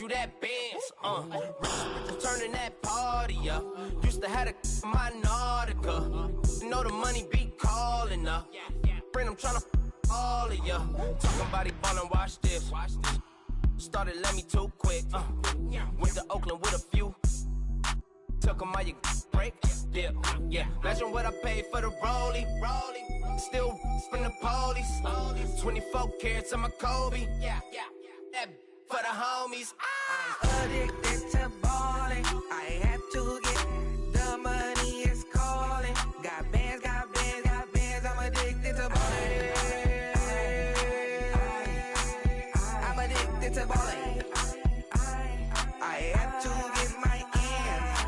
you that Benz, turning that party up. Used to have a my Nautica. You know the money be calling up. Friend, I'm tryna all of ya. Talking about he ballin', watch this. Started let me too quick. Went to Oakland with a few. Took 'em all you break. Yeah. Imagine what I paid for the rollie. Still from the police. 24 carats on my Kobe. That for the homies. I'm addicted to balling. I have to get the money is calling. Got bands, got bands, got bands. I'm addicted to balling. I'm addicted to balling. I have to get my ends.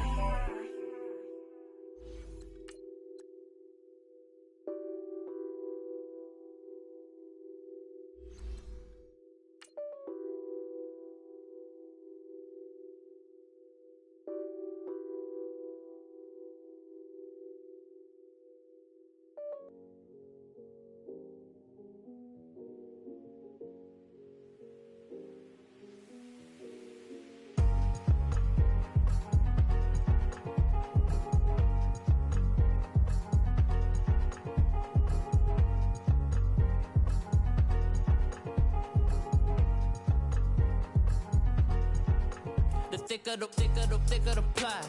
Thicker the ply,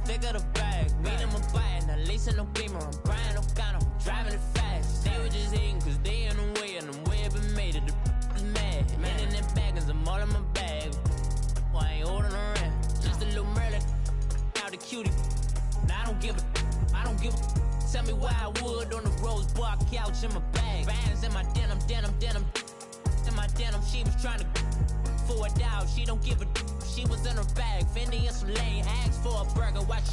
thicker the bag. Beat them a bite, now lacing no beamer. I'm Brian O'Connor, I'm driving it fast. They were just hating cause they in the way, and I'm way up and made it. The is mad. Man in them baggins, I'm all in my bag. Well, I ain't holding around. Just a little Merlin, out the cutie. Now I don't give a. Tell me why I would on the rose bar couch in my bag. Bands in my denim. In my denim, she was trying to for a doubt. She don't give a. She was in her bag, Fendi and some lane hags for a burger. Watch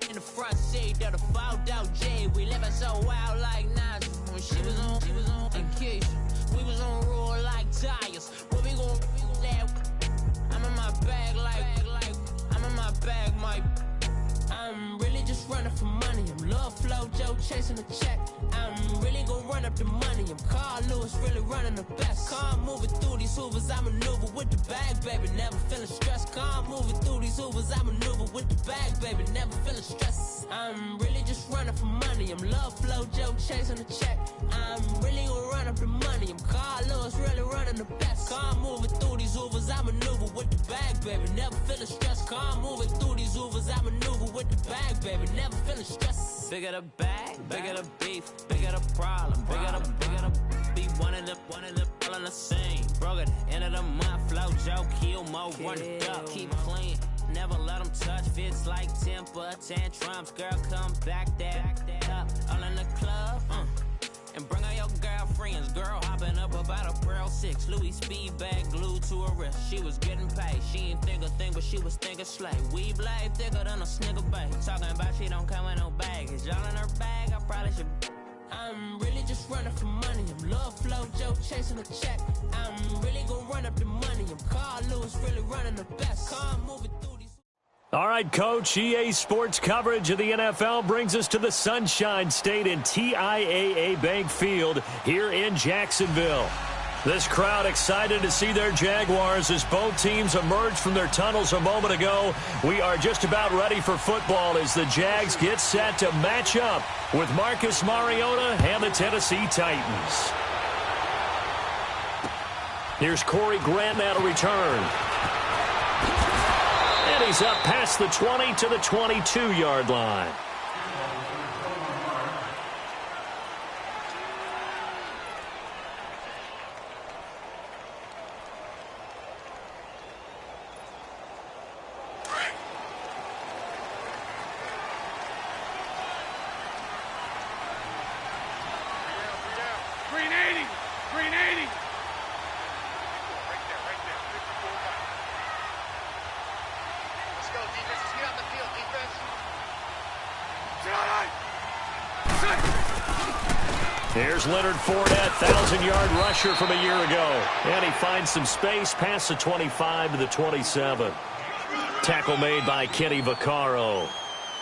in the front seat of the fouled out J. We living so wild like Nas. When she was on vacation, we was on roll like tires. What we gon' that? I'm in my bag like I'm in my bag, my. I'm really just running for money. I'm Love Flow Joe chasing the check. I'm really gon' run up the money. I'm Carl Lewis, really running the best. Car moving through these Hoovers, I maneuver with the bag, baby. Never feeling stressed. Car moving through these Hoovers, I maneuver with the bag, baby. Never feeling stressed. I'm really just running for money. I'm Love Flow Joe chasing the check. I'm really gon' run up the money. I'm Carl Lewis, really running the best. Car moving through these Hoovers, I maneuver with the bag, baby. Never feeling stressed. Car moving through these Hoovers, I maneuver with the bag, baby. Never feeling stressed. Bigger the bag, bigger the beef, bigger the problem, bigger the be one of the all in the same. Broke at the end of the month, flow Joe, kill mo, run it up, keep clean. Never let them touch, fits like temper tantrums. Girl, come back that up, all in the club, and bring all your girlfriends. Girl hopping up about a Pearl 6 Louis speed bag glued to her wrist. She was getting paid, she ain't think a thing, but she was thinking slay. We blade thicker than a snicker bag. Talking about she don't come with no baggage. Y'all in her bag, I probably should. I'm really just running for money. I'm Love Flow Joe chasing a check. I'm really gon' run up the money. I'm Carl Lewis, really running the best. Car moving through these. All right, Coach, EA Sports coverage of the NFL brings us to the Sunshine State in TIAA Bank Field here in Jacksonville. This crowd excited to see their Jaguars as both teams emerged from their tunnels a moment ago. We are just about ready for football as the Jags get set to match up with Marcus Mariota and the Tennessee Titans. Here's Corey Grant now to return. And he's up past the 20 to the 22-yard line. Here's Leonard Fournette, 1,000-yard rusher from a year ago. And he finds some space past the 25 to the 27. Tackle made by Kenny Vaccaro.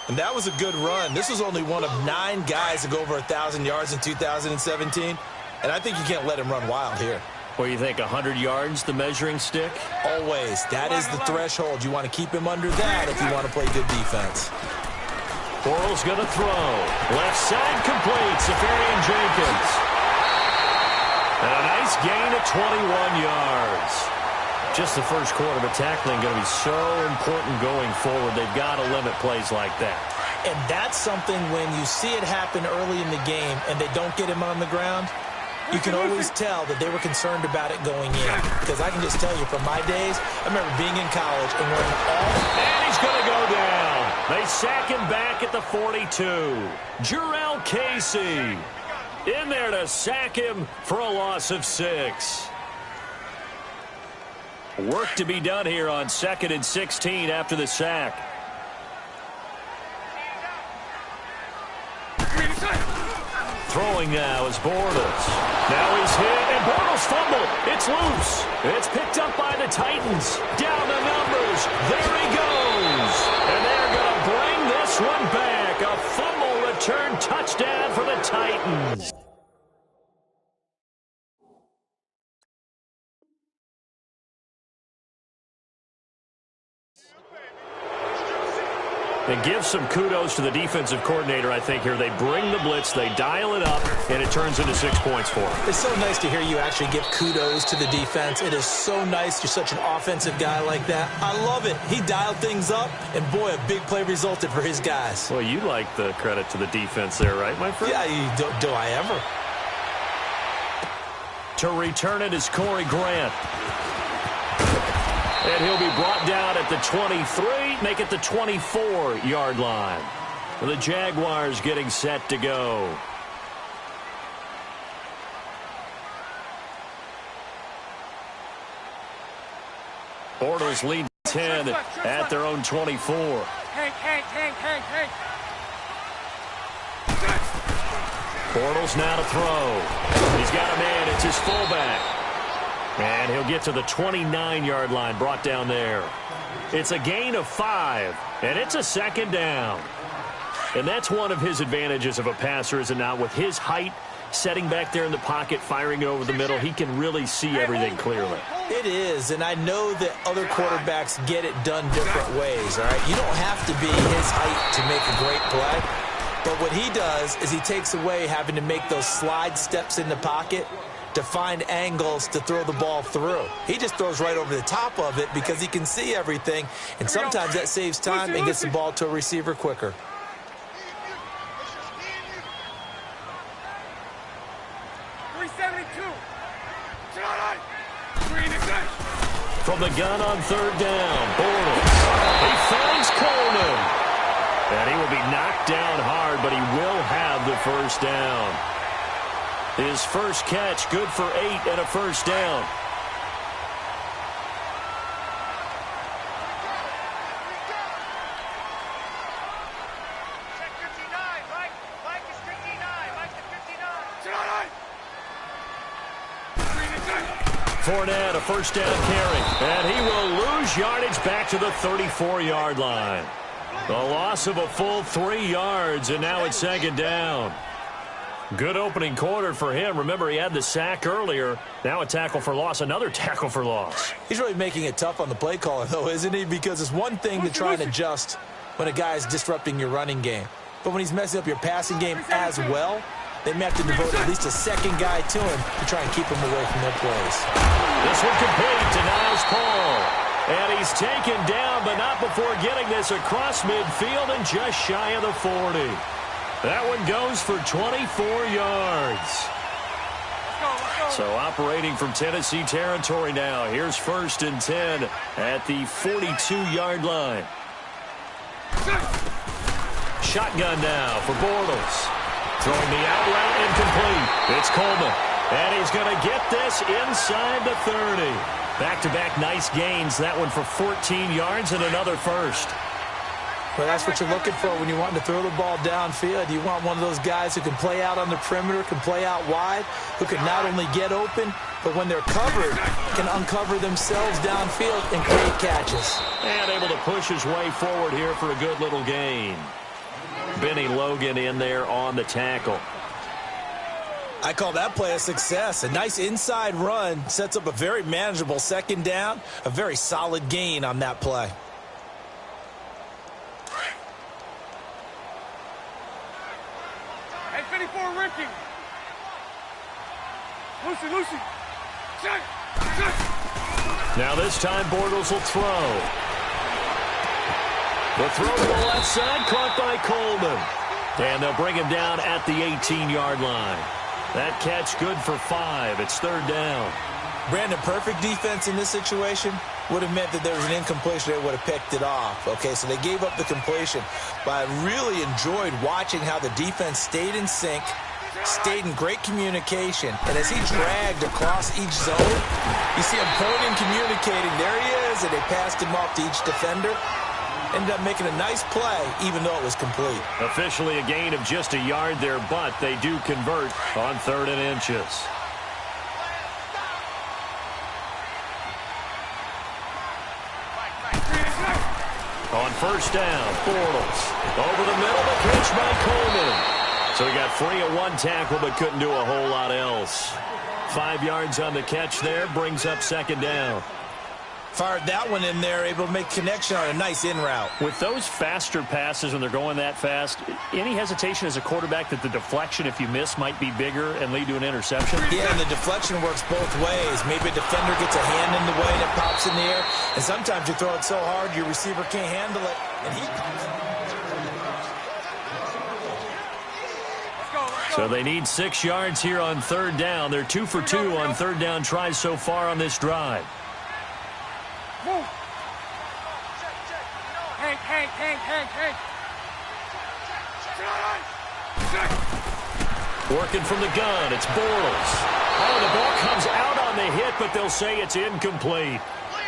And that was a good run. This was only one of 9 guys to go over 1,000 yards in 2017. And I think you can't let him run wild here. What do you think, 100 yards, the measuring stick? Always. That is the threshold. You want to keep him under that if you want to play good defense. Bortles going to throw. Left side complete. Safarian Jenkins. And a nice gain of 21 yards. Just the first quarter, but tackling going to be so important going forward. They've got to limit plays like that. And that's something when you see it happen early in the game and they don't get him on the ground, you can always tell that they were concerned about it going in. Because I can just tell you from my days, I remember being in college and wearing all... And he's going to go down. They sack him back at the 42. Jarrell Casey in there to sack him for a loss of 6. Work to be done here on 2nd and 16 after the sack. Throwing now is Bortles. Now he's hit, and Bortles fumbled. It's loose. It's picked up by the Titans. Down the numbers. There he goes. And they're going to bring this one back. A fumble return touchdown for the Titans. And give some kudos to the defensive coordinator, I think, here. They bring the blitz, they dial it up, and it turns into 6 points for them. It's so nice to hear you actually give kudos to the defense. It is so nice you're such an offensive guy like that. I love it. He dialed things up, and boy, a big play resulted for his guys. Well, you like the credit to the defense there, right, my friend? Yeah, do I ever? To return it is Corey Grant. And he'll be brought down at the 23, make it the 24-yard line. The Jaguars getting set to go. Bortles lead 10 at their own 24. Bortles now to throw. He's got a man. It's his fullback. And he'll get to the 29-yard line, brought down there. It's a gain of 5, and it's a 2nd down. And that's one of his advantages of a passer, is it not? With his height, setting back there in the pocket, firing it over the middle, he can really see everything clearly. It is, and I know that other quarterbacks get it done different ways, all right? You don't have to be his height to make a great play. But what he does is he takes away having to make those slide steps in the pocket to find angles to throw the ball through. He just throws right over the top of it because he can see everything, and sometimes that saves time and gets the ball to a receiver quicker. From the gun on 3rd down, Bortles. He finds Coleman. And he will be knocked down hard, but he will have the 1st down. His first catch, good for 8 and a 1st down. Fournette, a 1st down carry, and he will lose yardage back to the 34-yard line. A loss of a full 3 yards, and now it's 2nd down. Good opening quarter for him. Remember, he had the sack earlier. Now a tackle for loss, another tackle for loss. He's really making it tough on the play caller, though, isn't he? Because it's one thing to try and adjust when a guy is disrupting your running game. But when he's messing up your passing game as well, they may have to devote at least a 2nd guy to him to try and keep him away from their plays. This one complete to Niles Paul. And he's taken down, but not before getting this across midfield and just shy of the 40. That one goes for 24 yards. So operating from Tennessee territory now. Here's 1st and 10 at the 42-yard line. Shotgun now for Bortles. Throwing the out route incomplete. It's Coleman. And he's going to get this inside the 30. Back-to-back nice gains. That one for 14 yards and another 1st. Well, that's what you're looking for when you want to throw the ball downfield. You want one of those guys who can play out on the perimeter, can play out wide, who can not only get open, but when they're covered, can uncover themselves downfield and create catches. And able to push his way forward here for a good little gain. Benny Logan in there on the tackle. I call that play a success. A nice inside run sets up a very manageable second down, a very solid gain on that play. Hey, 54, Ricky. Lucy. Check. Now this time Bortles will throw. The throw to the left side, caught by Coleman. And they'll bring him down at the 18-yard line. That catch good for 5. It's third down. Brandon, perfect defense in this situation would have meant that there was an incompletion. They would have picked it off. Okay, so they gave up the completion. But I really enjoyed watching how the defense stayed in sync, stayed in great communication. And as he dragged across each zone, you see him pointing, communicating. There he is, and they passed him off to each defender. Ended up making a nice play, even though it was complete. Officially a gain of just a yard there, but they do convert on 3rd and inches. On first down, Bortles. Over the middle, the catch by Coleman. So he got free of one tackle, but couldn't do a whole lot else. 5 yards on the catch there, brings up second down. Fired that one in there, able to make connection on a nice in route. With those faster passes when they're going that fast, any hesitation as a quarterback that the deflection, if you miss, might be bigger and lead to an interception? Yeah, and the deflection works both ways. Maybe a defender gets a hand in the way and it pops in the air. And sometimes you throw it so hard your receiver can't handle it. And he So they need 6 yards here on third down. They're 2 for 2 on third down tries so far on this drive. Move. Hank. Working from the gun, it's Bortles. Oh, the ball comes out on the hit, but they'll say it's incomplete.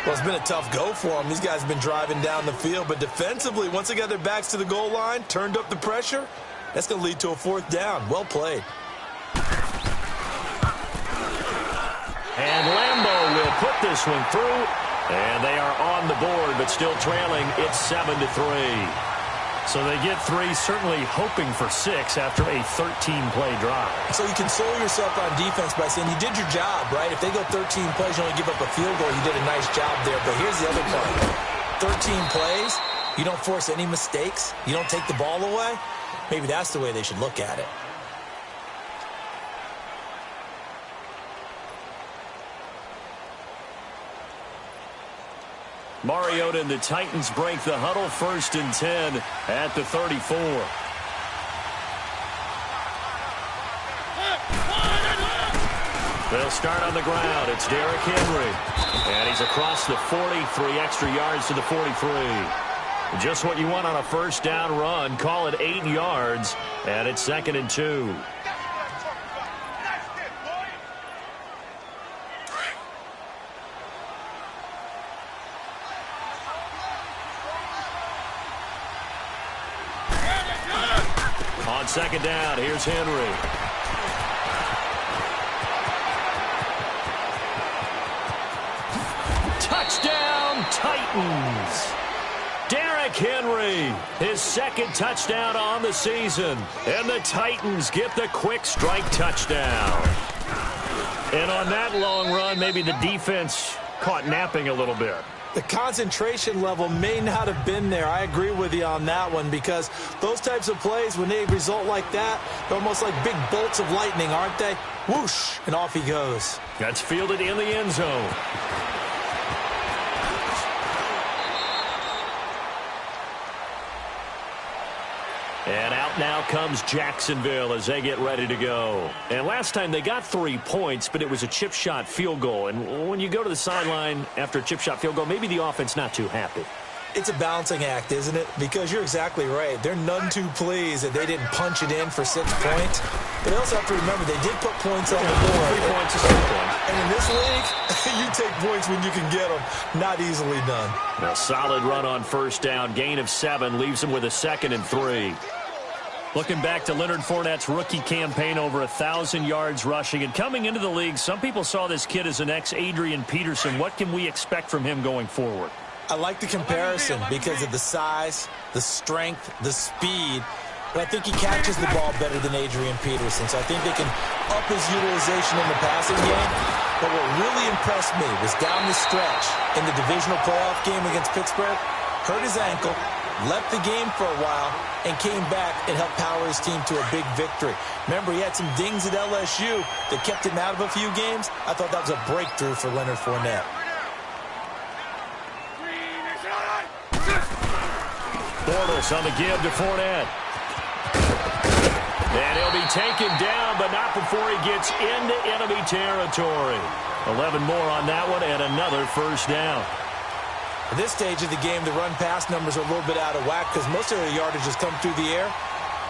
Well, it's been a tough go for them. These guys have been driving down the field, but defensively, once they got their backs to the goal line, turned up the pressure, that's going to lead to a 4th down. Well played. And Lambeau will put this one through. And they are on the board, but still trailing. It's 7-3. So they get 3, certainly hoping for 6 after a 13-play drive. So you console yourself on defense by saying you did your job, right? If they go 13 plays, you only give up a field goal, you did a nice job there. But here's the other part. 13 plays, you don't force any mistakes, you don't take the ball away. Maybe that's the way they should look at it. Mariota and the Titans break the huddle, 1st and 10 at the 34. They'll start on the ground. It's Derrick Henry. And he's across the 40, 3 extra yards to the 43. Just what you want on a first down run. Call it 8 yards, and it's 2nd and 2. On 2nd down, here's Henry. Touchdown, Titans. Derrick Henry, his 2nd touchdown on the season. And the Titans get the quick strike touchdown. And on that long run, maybe the defense caught napping a little bit. The concentration level may not have been there. I agree with you on that one, because those types of plays, when they result like that, they're almost like big bolts of lightning, aren't they? Whoosh, and off he goes. That's fielded in the end zone. And out now comes Jacksonville as they get ready to go. And last time they got 3 points, but it was a chip shot field goal. And when you go to the sideline after a chip shot field goal, maybe the offense not too happy. It's a balancing act, isn't it? Because you're exactly right. They're none too pleased that they didn't punch it in for 6 points. But they also have to remember they did put points on the board. 3 points is 3 points. And in this league, you take points when you can get them. Not easily done. A solid run on first down. Gain of 7 leaves them with a 2nd and 3. Looking back to Leonard Fournette's rookie campaign, over 1,000 yards rushing. And coming into the league, some people saw this kid as an ex-Adrian Peterson. What can we expect from him going forward? I like the comparison because of the size, the strength, the speed. But I think he catches the ball better than Adrian Peterson, so I think they can up his utilization in the passing game. But what really impressed me was down the stretch in the divisional playoff game against Pittsburgh, hurt his ankle, left the game for a while, and came back and helped power his team to a big victory. Remember, he had some dings at LSU that kept him out of a few games. I thought that was a breakthrough for Leonard Fournette. Bortles on the give to Fournette. And he'll be taken down, but not before he gets into enemy territory. 11 more on that one and another first down. At this stage of the game, the run-pass numbers are a little bit out of whack because most of their yardage has come through the air.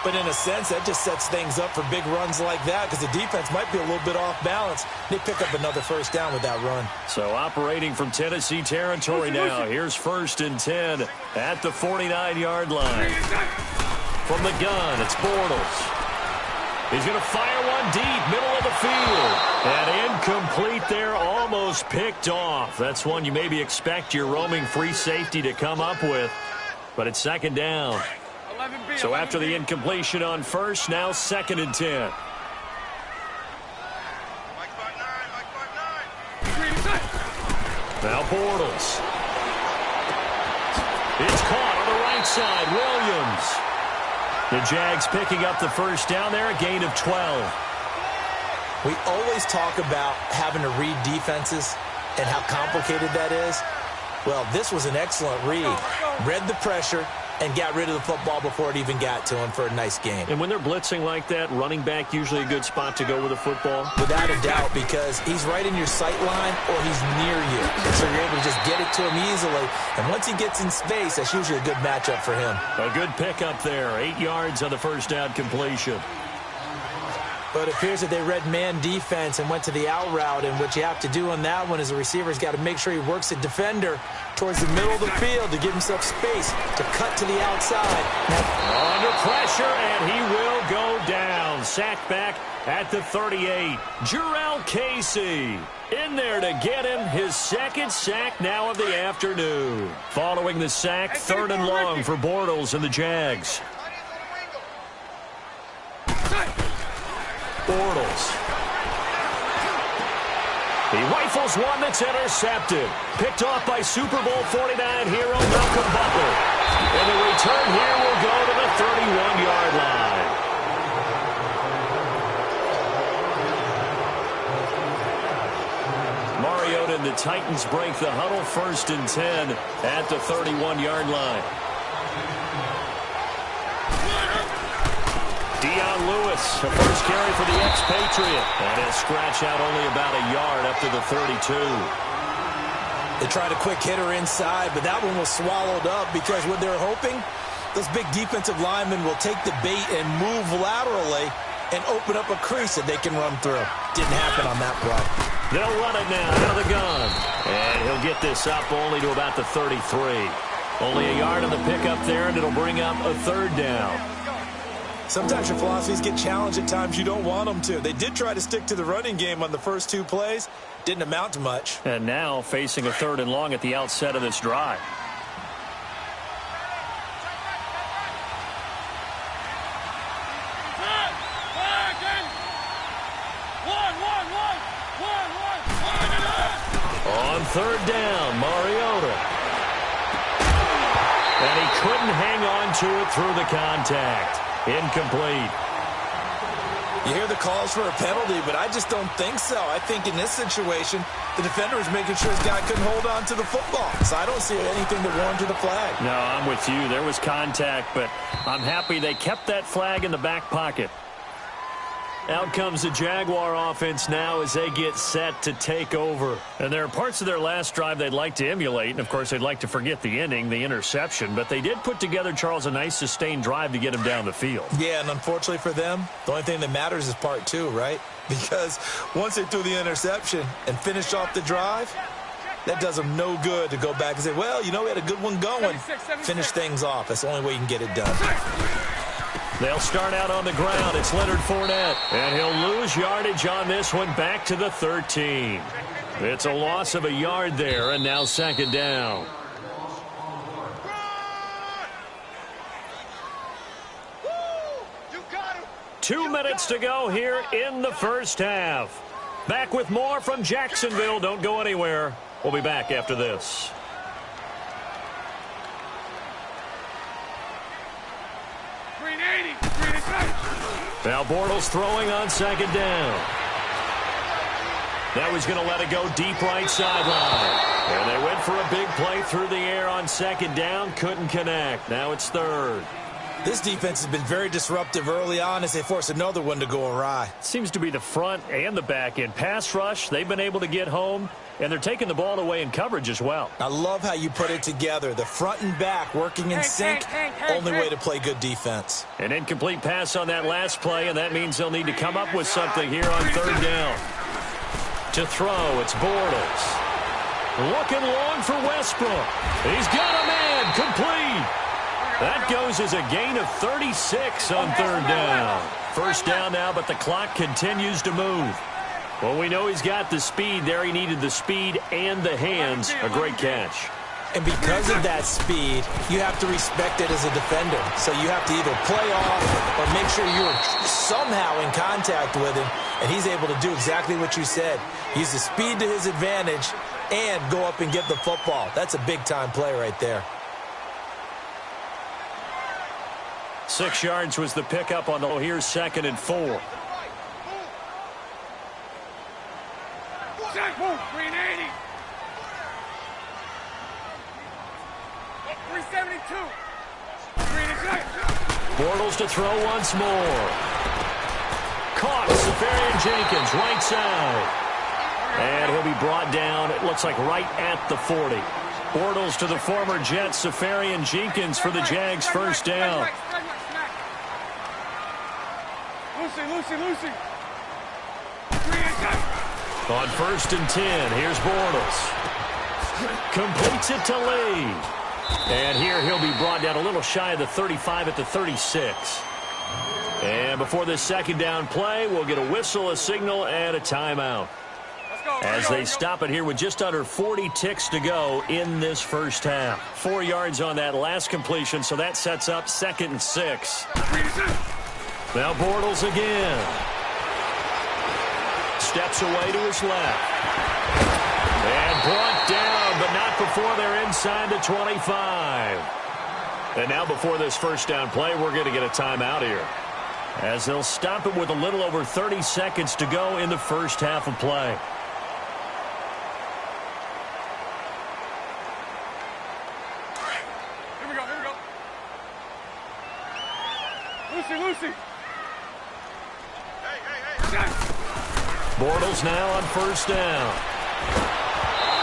But in a sense, that just sets things up for big runs like that because the defense might be a little bit off balance. They pick up another first down with that run. So operating from Tennessee territory now. Here's 1st and 10 at the 49-yard line. From the gun, it's Bortles. He's going to fire one deep, middle of the field. And incomplete there, almost picked off. That's one you maybe expect your roaming free safety to come up with. But it's 2nd down. So after the incompletion on 1st, now 2nd and 10. Now Bortles. It's caught on the right side. Williams. The Jags picking up the first down there, a gain of 12. We always talk about having to read defenses and how complicated that is. Well, this was an excellent read. Read the pressure and got rid of the football before it even got to him for a nice game. And when they're blitzing like that, running back usually a good spot to go with the football? Without a doubt, because he's right in your sight line or he's near you. And so you're able to just get it to him easily. And once he gets in space, that's usually a good matchup for him. A good pickup there. 8 yards on the first down completion. But it appears that they read man defense and went to the out route, and what you have to do on that one is the receiver's got to make sure he works the defender towards the middle of the field to give himself space to cut to the outside. Under pressure, and he will go down. Sacked back at the 38. Jurrell Casey in there to get him his 2nd sack now of the afternoon. Following the sack, 3rd and long for Bortles and the Jags. Bortles. He rifles one that's intercepted. Picked off by Super Bowl 49 hero Malcolm Butler. And the return here will go to the 31-yard line. Mariota and the Titans break the huddle, 1st and 10 at the 31-yard line. Dion Lewis, a first carry for the expatriate. And he'll scratch out only about a yard up to the 32. They tried a quick hitter inside, but that one was swallowed up because what they're hoping, those big defensive linemen will take the bait and move laterally and open up a crease that they can run through. Didn't happen on that play. They'll run it now out of the gun. And he'll get this up only to about the 33. Only a yard on the pickup there, and it'll bring up a 3rd down. Sometimes your philosophies get challenged at times you don't want them to. They did try to stick to the running game on the first 2 plays. Didn't amount to much. And now facing a 3rd and long at the outset of this drive. On 3rd down, Mariota. And he couldn't hang on to it through the contact. Incomplete. You hear the calls for a penalty, but I just don't think so. I think in this situation, the defender is making sure his guy couldn't hold on to the football. So I don't see anything that warranted the flag. No, I'm with you. There was contact, but I'm happy they kept that flag in the back pocket. Out comes the Jaguar offense now as they get set to take over. And there are parts of their last drive they'd like to emulate. And, of course, they'd like to forget the ending, the interception. But they did put together, Charles, a nice sustained drive to get him down the field. Yeah, and unfortunately for them, the only thing that matters is part 2, right? Because once they threw the interception and finished off the drive, that does them no good to go back and say, well, you know, we had a good one going. Finish things off. That's the only way you can get it done. They'll start out on the ground. It's Leonard Fournette. And he'll lose yardage on this one back to the 13. It's a loss of a yard there, and now 2nd down. 2 minutes to go here in the first half. Back with more from Jacksonville. Don't go anywhere. We'll be back after this. Now Bortles throwing on second down. Now he's going to let it go deep right sideline. And they went for a big play through the air on second down. Couldn't connect. Now it's third. This defense has been very disruptive early on as they force another one to go awry. Seems to be the front and the back end. Pass rush, they've been able to get home, and they're taking the ball away in coverage as well. I love how you put it together. The front and back working in sync, only way to play good defense. An incomplete pass on that last play, and that means they'll need to come up with something here on third down. To throw, it's Bortles. Looking long for Westbrook. He's got a man, complete. That goes as a gain of 36 on third down. First down now, but the clock continues to move. Well, we know he's got the speed there. He needed the speed and the hands. A great catch. And because of that speed, you have to respect it as a defender. So you have to either play off or make sure you're somehow in contact with him. And he's able to do exactly what you said. Use the speed to his advantage and go up and get the football. That's a big-time play right there. 6 yards was the pickup on the here's 2nd and 4. Jack, move, 380. 372. Bortles to throw once more. Caught. Safarian Jenkins, right side. And he'll be brought down, it looks like right at the 40. Bortles to the former Jet, Safarian Jenkins for the Jags first down. Lucy. On 1st and 10, here's Bortles. Completes it to Lee. And here he'll be brought down a little shy of the 35 at the 36. And before this second down play, we'll get a whistle, a signal, and a timeout. As they stop it here with just under 40 ticks to go in this first half. 4 yards on that last completion, so that sets up 2nd and 6. Now Bortles again. Steps away to his left. And brought down, but not before they're inside the 25. And now before this first down play, we're going to get a timeout here, as they'll stop it with a little over 30 seconds to go in the first half of play. Lucy. Bortles now on first down.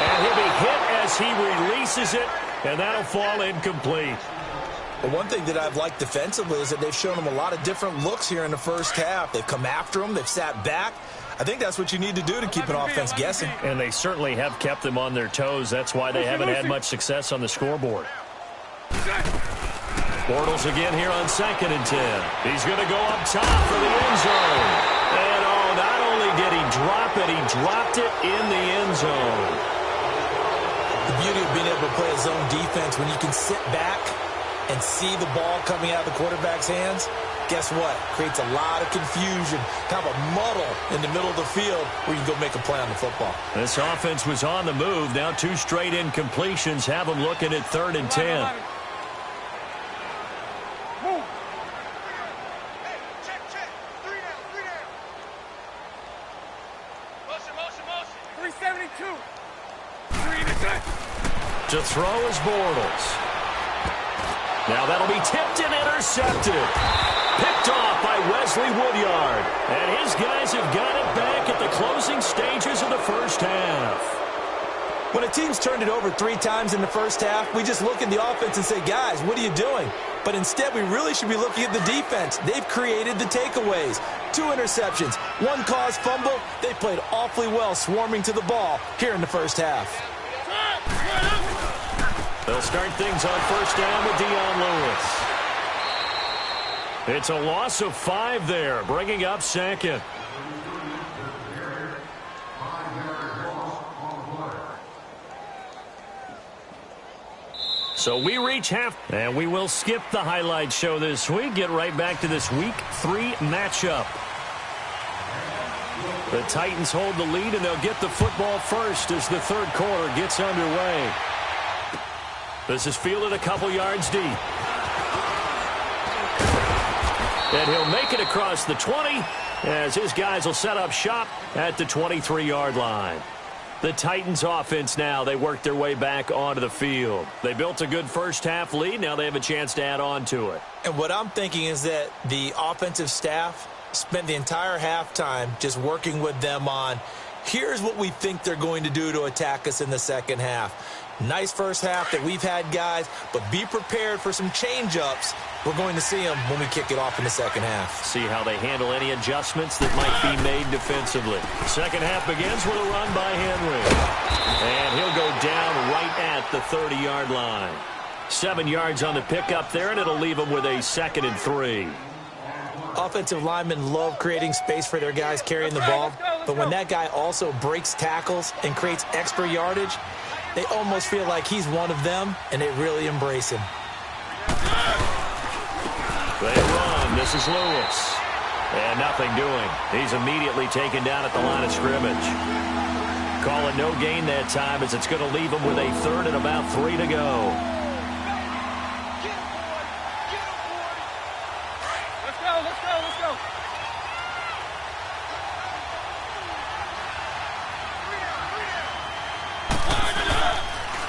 And he'll be hit as he releases it, and that'll fall incomplete. Well, one thing that I've liked defensively is that they've shown him a lot of different looks here in the first half. They've come after him. They've sat back. I think that's what you need to do to keep an offense guessing. And they certainly have kept them on their toes. That's why they haven't had much success on the scoreboard. Bortles again here on 2nd and 10. He's going to go up top for the end zone. And not only did he drop it, he dropped it in the end zone. The beauty of being able to play a zone defense when you can sit back and see the ball coming out of the quarterback's hands, guess what? Creates a lot of confusion, kind of a muddle in the middle of the field where you can go make a play on the football. This offense was on the move. Now 2 straight incompletions have them looking at 3rd and 10. To throw is Bortles. Now that'll be tipped and intercepted. Picked off by Wesley Woodyard. And his guys have got it back at the closing stages of the first half. When a team's turned it over 3 times in the first half, we just look at the offense and say, guys, what are you doing? But instead, we really should be looking at the defense. They've created the takeaways. 2 interceptions, 1 caused fumble. They played awfully well swarming to the ball here in the first half. They'll start things on first down with Dion Lewis. It's a loss of 5 there, bringing up 2nd. So we reach half, and we will skip the highlight show this week. Get right back to this Week 3 matchup. The Titans hold the lead, and they'll get the football first as the third quarter gets underway. This is fielded a couple yards deep. And he'll make it across the 20 as his guys will set up shop at the 23-yard line. The Titans offense now, they work their way back onto the field. They built a good first-half lead. Now they have a chance to add on to it. And what I'm thinking is that the offensive staff spent the entire halftime just working with them on, here's what we think they're going to do to attack us in the second half. Nice first half that we've had, guys, but be prepared for some change-ups. We're going to see them when we kick it off in the second half. See how they handle any adjustments that might be made defensively. Second half begins with a run by Henry. And he'll go down right at the 30-yard line. 7 yards on the pickup there, and it'll leave him with a 2nd and 3. Offensive linemen love creating space for their guys carrying the ball, but when that guy also breaks tackles and creates extra yardage, they almost feel like he's one of them, and they really embrace him. They run. This is Lewis. And nothing doing. He's immediately taken down at the line of scrimmage. Call it no gain that time as it's going to leave him with a 3rd and about 3 to go. Let's go.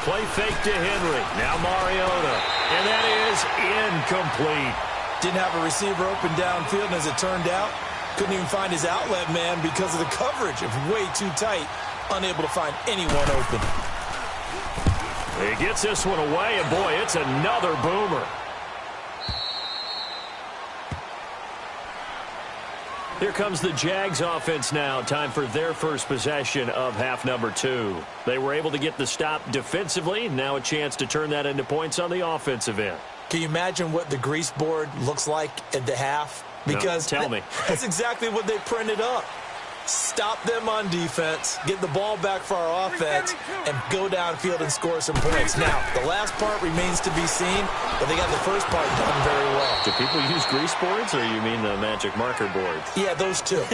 Play fake to Henry. Now Mariota. And that is incomplete. Didn't have a receiver open downfield, and as it turned out, couldn't even find his outlet man because of the coverage. It was way too tight, unable to find anyone open. He gets this one away, and boy, it's another boomer. Here comes the Jags offense now. Time for their first possession of half number 2. They were able to get the stop defensively. Now a chance to turn that into points on the offensive end. Can you imagine what the grease board looks like at the half? Because no, tell me. That's exactly what they printed up. Stop them on defense, get the ball back for our offense, and go downfield and score some points. Now, the last part remains to be seen, but they got the first part done very well. Do people use grease boards, or you mean the magic marker boards? Yeah, those two.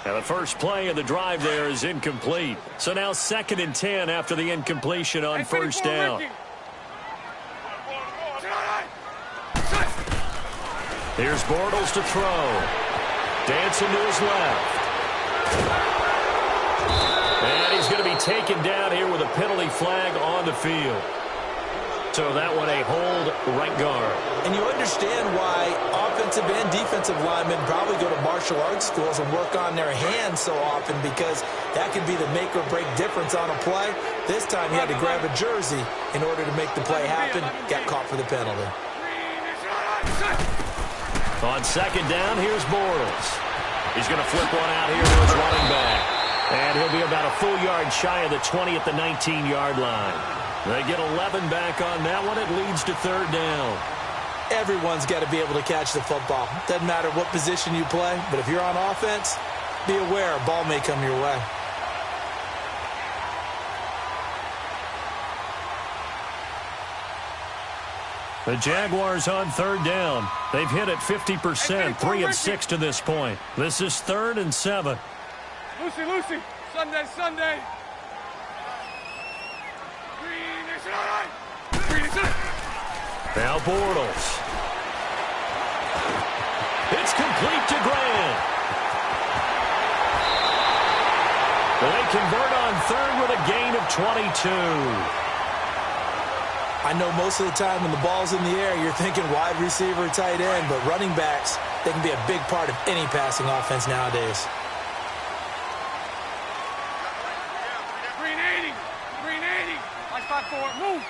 Now, the first play of the drive there is incomplete. So now 2nd and 10 after the incompletion on first down. Here's Bortles to throw. Dancing to his left. And he's going to be taken down here with a penalty flag on the field. So that one a hold right guard. And you understand why offensive and defensive linemen probably go to martial arts schools and work on their hands so often, because that could be the make or break difference on a play. This time he had to grab a jersey in order to make the play happen. Got caught for the penalty. On 2nd down, here's Bortles. He's going to flip one out here to his running back. And he'll be about a full yard shy of the 20 at the 19-yard line. They get 11 back on that one. It leads to 3rd down. Everyone's got to be able to catch the football. Doesn't matter what position you play, but if you're on offense, be aware a ball may come your way. The Jaguars on 3rd down. They've hit it 50%, 3 of 6 to this point. This is 3rd and 7. Lucy. Sunday. Now Bortles. It's complete to Grant. They convert on 3rd with a gain of 22. I know most of the time when the ball's in the air, you're thinking wide receiver, tight end, but running backs, they can be a big part of any passing offense nowadays. 380. 5-4. Move.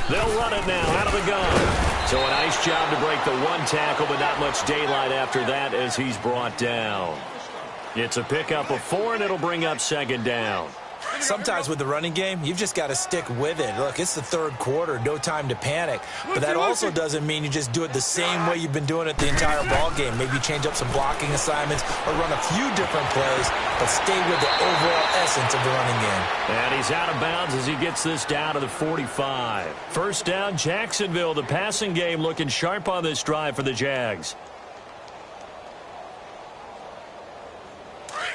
They'll run it now out of the gun. So a nice job to break the one tackle, but not much daylight after that as he's brought down. It's a pickup of 4, and it'll bring up 2nd down. Sometimes with the running game, you've just got to stick with it. Look, it's the third quarter, no time to panic. But that also doesn't mean you just do it the same way you've been doing it the entire ball game. Maybe change up some blocking assignments or run a few different plays, but stay with the overall essence of the running game. And he's out of bounds as he gets this down to the 45. First down, Jacksonville. The passing game looking sharp on this drive for the Jags.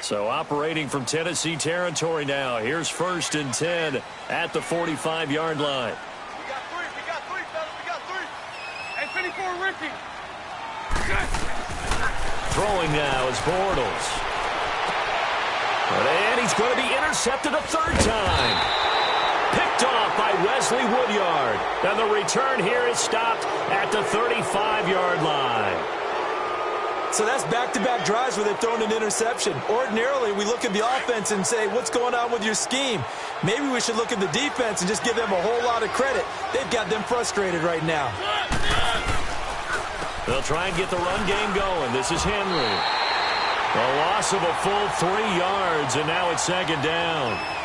So operating from Tennessee territory now. Here's 1st and 10 at the 45-yard line. We got three, fellas, we got three. Hey, 54, Ricky. Throwing now is Bortles. And he's going to be intercepted a third time. Picked off by Wesley Woodyard. And the return here is stopped at the 35-yard line. So that's back-to-back drives where they've thrown an interception. Ordinarily, we look at the offense and say, what's going on with your scheme? Maybe we should look at the defense and just give them a whole lot of credit. They've got them frustrated right now. They'll try and get the run game going. This is Henry. A loss of a full 3 yards, and now it's 2nd down.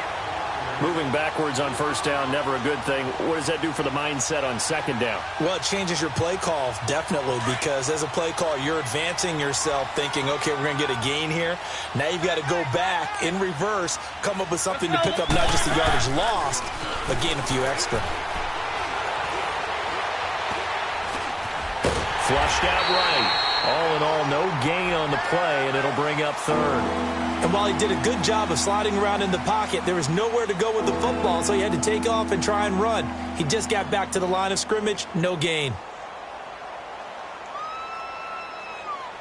Moving backwards on 1st down, never a good thing. What does that do for the mindset on 2nd down? Well, it changes your play call, definitely, because as a play call, you're advancing yourself thinking, okay, we're going to get a gain here. Now you've got to go back in reverse, come up with something to pick up not just the yardage lost, but gain a few extra. Flushed out right. All in all, no gain on the play, and it'll bring up 3rd. And while he did a good job of sliding around in the pocket, there was nowhere to go with the football, so he had to take off and try and run. He just got back to the line of scrimmage, no gain.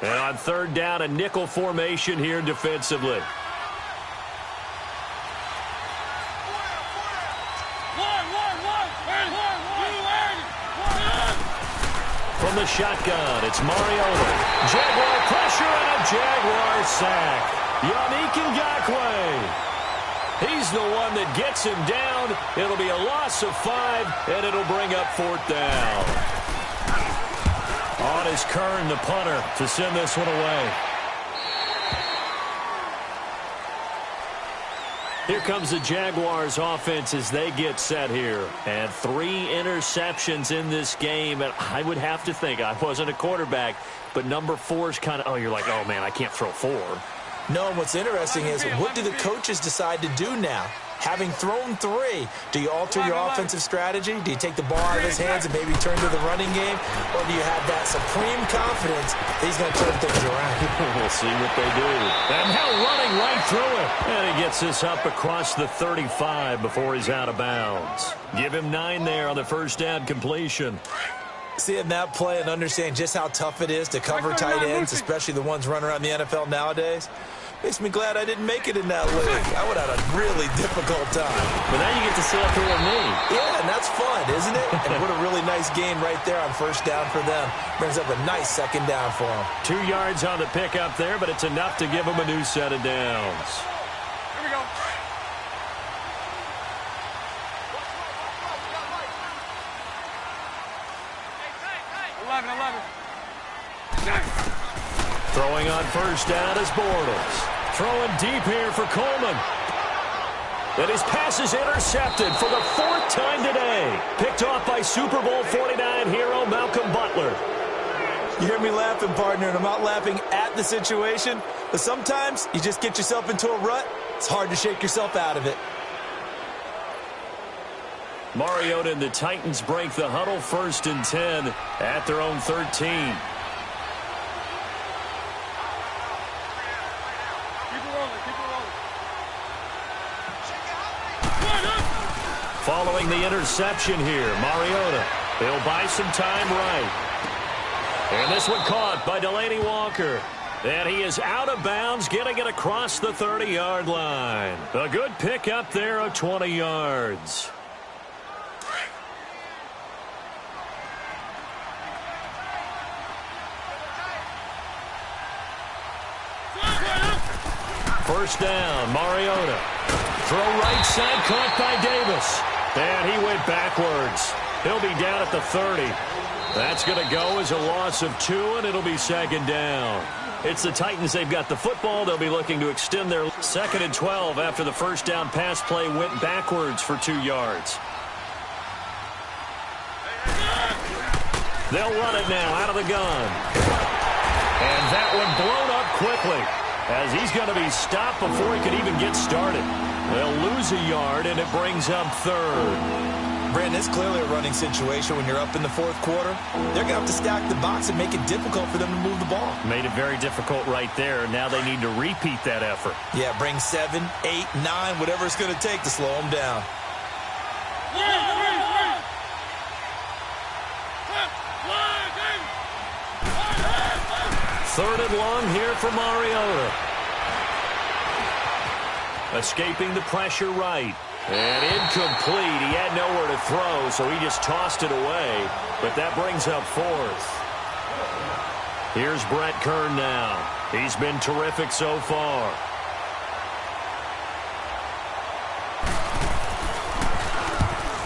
And on 3rd down, a nickel formation here defensively. From the shotgun, it's Mariota. Jaguar pressure and a Jaguar sack. Yannick Ngakoue. He's the one that gets him down. It'll be a loss of 5, and it'll bring up 4th down. On is Kern, the punter, to send this one away. Here comes the Jaguars offense as they get set here. And 3 interceptions in this game. And I would have to think, I wasn't a quarterback, but number 4 is kind of, oh, you're like, oh, man, I can't throw 4. No, and what's interesting is, what do the coaches decide to do now? Having thrown 3, do you alter your offensive strategy? Do you take the ball out of his hands and maybe turn to the running game? Or do you have that supreme confidence that he's going to turn things around? We'll see what they do. And now running right through it. And he gets this up across the 35 before he's out of bounds. Give him 9 there on the 1st down completion. Seeing that play and understand just how tough it is to cover tight ends, especially the ones running around the NFL nowadays, makes me glad I didn't make it in that league. I would have had a really difficult time. But now you get to sit up here with me. Yeah, and that's fun, isn't it? And what a really nice game right there on 1st down for them. Brings up a nice 2nd down for them. 2 yards on the pickup there, but it's enough to give them a new set of downs. Here we go. Throwing on 1st down is Bortles. Throwing deep here for Coleman. And his pass is intercepted for the 4th time today. Picked off by Super Bowl 49 hero Malcolm Butler. You hear me laughing, partner, and I'm not laughing at the situation, but sometimes you just get yourself into a rut. It's hard to shake yourself out of it. Mariota and the Titans break the huddle. 1st and 10 at their own 13. Following the interception here, Mariota. He'll buy some time right. And this one caught by Delaney Walker. And he is out of bounds, getting it across the 30-yard line. A good pickup there of 20 yards. First down, Mariota. Throw right side, caught by Davis. And he went backwards. He'll be down at the 30. That's going to go as a loss of 2, and it'll be second down. It's the Titans. They've got the football. They'll be looking to extend their 2nd and 12 after the first down pass play went backwards for 2 yards. They'll run it now out of the gun. And that one blown up quickly as he's going to be stopped before he could even get started. They'll lose a yard, and it brings up 3rd. Brandon, it's clearly a running situation when you're up in the 4th quarter. They're going to have to stack the box and make it difficult for them to move the ball. Made it very difficult right there. Now they need to repeat that effort. Yeah, bring 7, 8, 9, whatever it's going to take to slow them down. Third and long here for Mariota. Escaping the pressure right. And incomplete. He had nowhere to throw, so he just tossed it away. But that brings up 4th. Here's Brett Kern now. He's been terrific so far.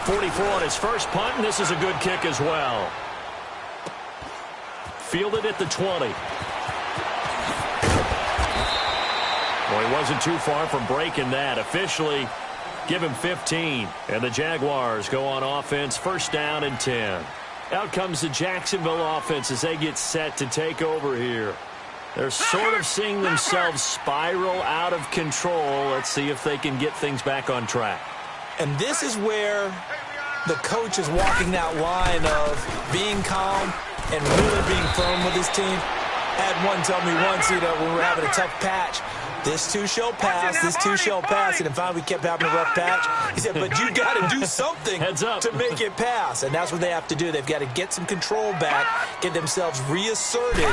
.44 on his first punt, and this is a good kick as well. Fielded at the 20. Well, he wasn't too far from breaking that. Officially, give him 15. And the Jaguars go on offense, first down and 10. Out comes the Jacksonville offense as they get set to take over here. They're sort of seeing themselves spiral out of control. Let's see if they can get things back on track. And this is where the coach is walking that line of being calm and really being firm with his team. I had one tell me once, when we were having a tough patch, this too shall pass, this too shall pass. And finally we kept having a rough patch. He said, but you got to do something to make it pass. And that's what they have to do. They've got to get some control back, get themselves reasserted,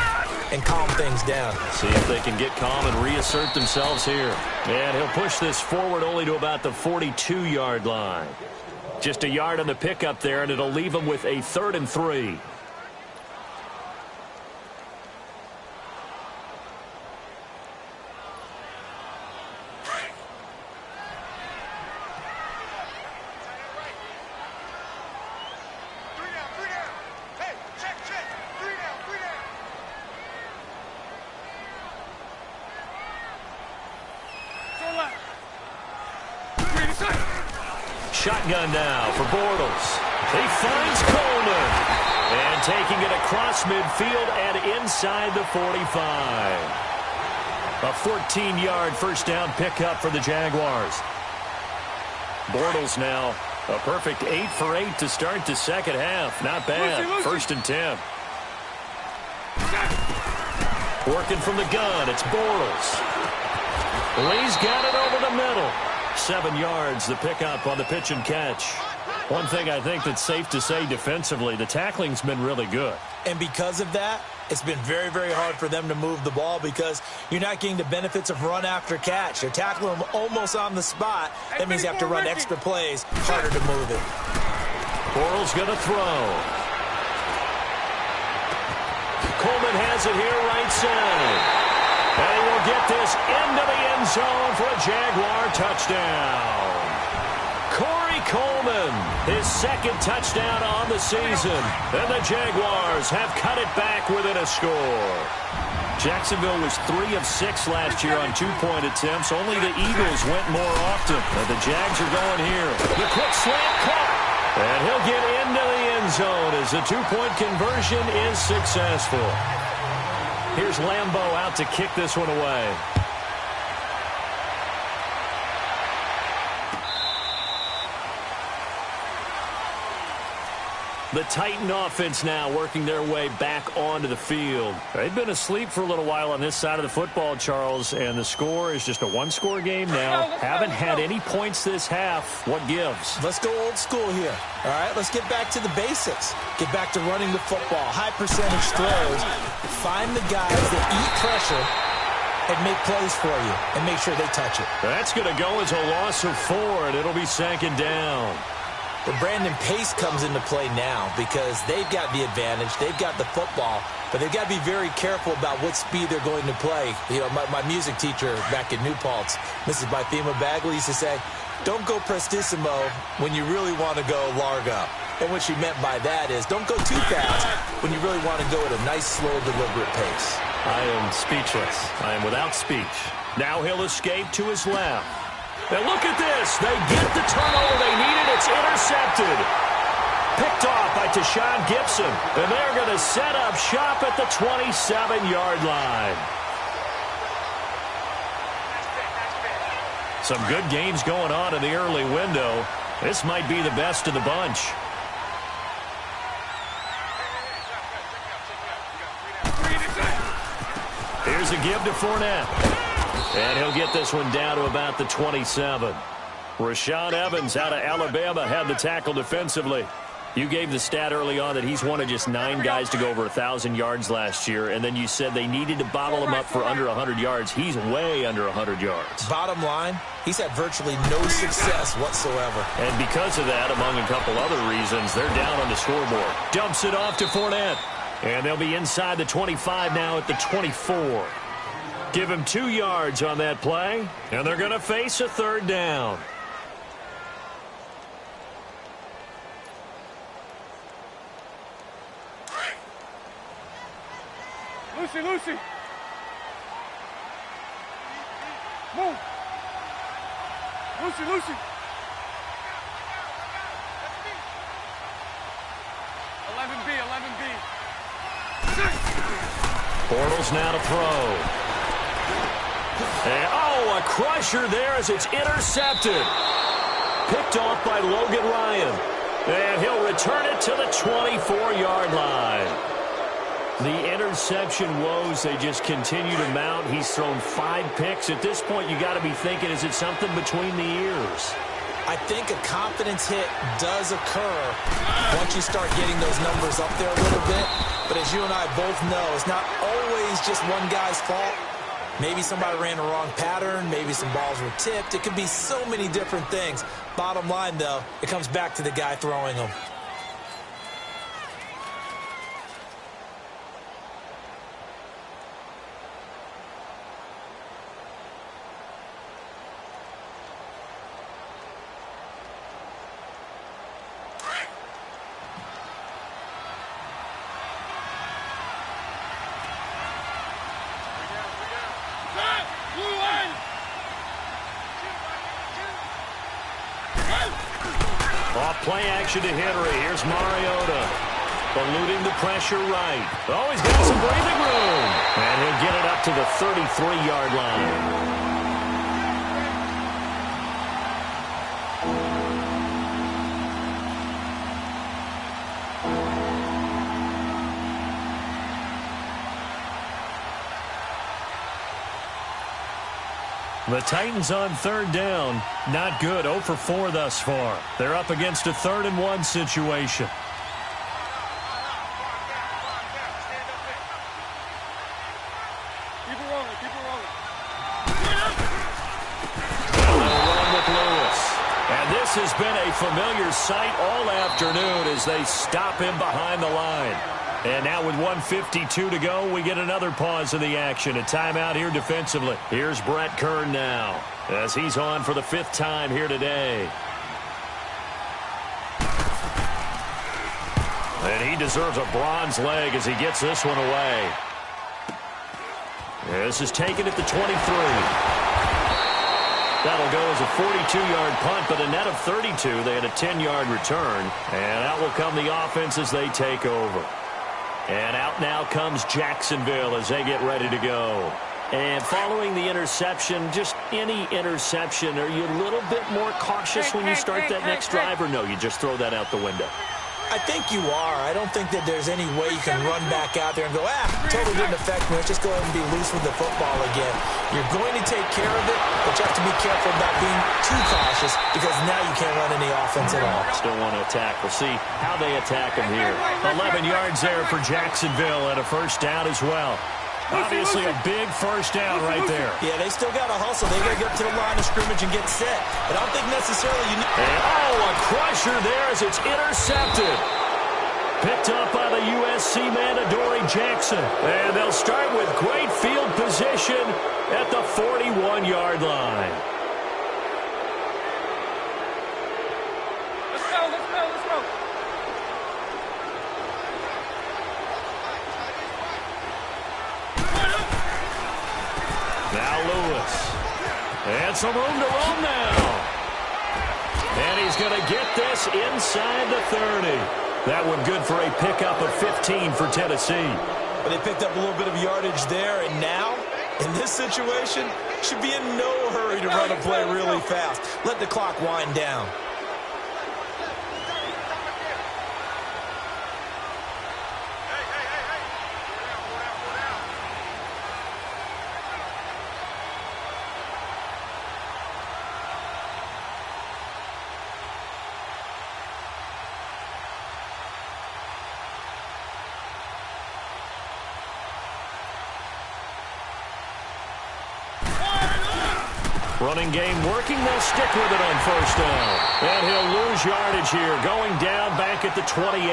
and calm things down. See if they can get calm and reassert themselves here. And he'll push this forward only to about the 42-yard line. Just a yard on the pickup there, and it'll leave them with a 3rd and 3. Shotgun now for Bortles. He finds Coleman. And taking it across midfield and inside the 45. A 14-yard first down pickup for the Jaguars. Bortles now a perfect 8 for 8 to start the second half. Not bad. 1st and 10. Working from the gun. It's Bortles. Lee's got it over the middle. 7 yards, the pickup on the pitch and catch. One thing I think that's safe to say defensively, the tackling's been really good. And because of that, it's been very, very hard for them to move the ball because you're not getting the benefits of run after catch. They're tackling them almost on the spot. That means you have to run extra plays, harder to move it. Bortles going to throw. Coleman has it here right side. And he will get this into the end zone for a Jaguar touchdown. Corey Coleman, his 2nd touchdown on the season. And the Jaguars have cut it back within a score. Jacksonville was 3 of 6 last year on 2-point attempts. Only the Eagles went more often. And the Jags are going here. The quick slant caught. And he'll get into the end zone as the 2-point conversion is successful. Here's Lambeau out to kick this one away. The Titan offense now working their way back onto the field. They've been asleep for a little while on this side of the football, Charles, and the score is just a 1-score game now. Haven't had any points this half. What gives? Let's go old school here. All right, let's get back to the basics. Get back to running the football, high percentage throws. Find the guys that eat pressure and make plays for you and make sure they touch it. That's going to go as a loss of 4, and it'll be 2nd down. But Brandon, pace comes into play now because they've got the advantage. They've got the football, but they've got to be very careful about what speed they're going to play. You know, my music teacher back in New Paltz, Mrs. Bythema Bagley, used to say, Don't go prestissimo when you really want to go largo. And what she meant by that is don't go too fast when you really want to go at a nice, slow, deliberate pace. I am speechless. I am without speech. Now he'll escape to his left. And look at this. They get the turnover they needed. It's intercepted. Picked off by Tashawn Gibson. And they're going to set up shop at the 27-yard line. Some good games going on in the early window. This might be the best of the bunch. Here's a give to Fournette. And he'll get this one down to about the 27. Rashaan Evans out of Alabama had the tackle defensively. You gave the stat early on that he's one of just 9 guys to go over 1,000 yards last year, and then you said they needed to bottle him up for under 100 yards. He's way under 100 yards. Bottom line, he's had virtually no success whatsoever. And because of that, among a couple other reasons, they're down on the scoreboard. Dumps it off to Fournette. And they'll be inside the 25 now at the 24. Give him 2 yards on that play, and they're going to face a third down. Lucy. Move. Lucy. 11B. Bortles now to throw. And, a crusher there as it's intercepted. Picked off by Logan Ryan. And he'll return it to the 24-yard line. The interception woes, they just continue to mount. He's thrown 5 picks. At this point, you got to be thinking, is it something between the ears? I think a confidence hit does occur once you start getting those numbers up there a little bit. But as you and I both know, it's not always just one guy's fault. Maybe somebody ran the wrong pattern. Maybe some balls were tipped. It could be so many different things. Bottom line, though, it comes back to the guy throwing them. Off play action to Henry. Here's Mariota. Eluding the pressure right. Oh, he's got some breathing room. And he'll get it up to the 33-yard line. The Titans on third down. Not good. 0 for 4 thus far. They're up against a 3rd and 1 situation. Keep it rolling. They'll run with Lewis. And this has been a familiar sight all afternoon as they stop him behind the line. And now with 1:52 to go, we get another pause of the action. A timeout here defensively. Here's Brett Kern now as he's on for the 5th time here today. And he deserves a bronze leg as he gets this one away. This is taken at the 23. That'll go as a 42-yard punt, but a net of 32. They had a 10-yard return. And out will come the offense as they take over. And out now comes Jacksonville as they get ready to go. And following the interception, just any interception, are you a little bit more cautious when you start that next drive, or no, you just throw that out the window? I think you are. I don't think that there's any way you can run back out there and go, totally didn't affect me. Let's just go ahead and be loose with the football again. You're going to take care of it, but you have to be careful about being too cautious because now you can't run any offense at all. Still want to attack. We'll see how they attack them here. 11 yards there for Jacksonville and a first down as well. Obviously a big first down right there. Yeah, they still got to hustle. They got to get to the line of scrimmage and get set. But I don't think necessarily you need... And, a crusher there as it's intercepted. Picked up by the USC man, Adoree Jackson. And they'll start with great field position at the 41-yard line. got some room to roam now. And he's going to get this inside the 30. That one good for a pickup of 15 for Tennessee. Well, they picked up a little bit of yardage there, and now, in this situation, should be in no hurry to run a play really fast. Let the clock wind down. Running game working. They'll stick with it on first down. And he'll lose yardage here, going down back at the 28.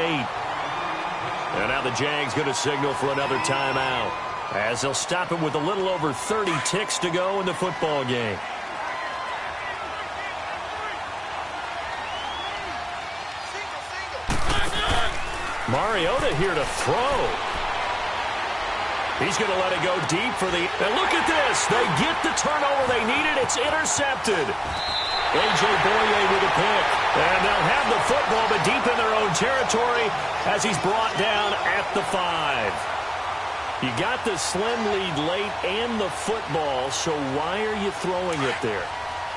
And now the Jags going to signal for another timeout, as they'll stop it with a little over 30 ticks to go in the football game. Mariota here to throw. He's going to let it go deep for the... And look at this. They get the turnover they needed. It's intercepted. A.J. Boye with a pick. And they'll have the football, but deep in their own territory as he's brought down at the 5. You got the slim lead late and the football, so why are you throwing it there?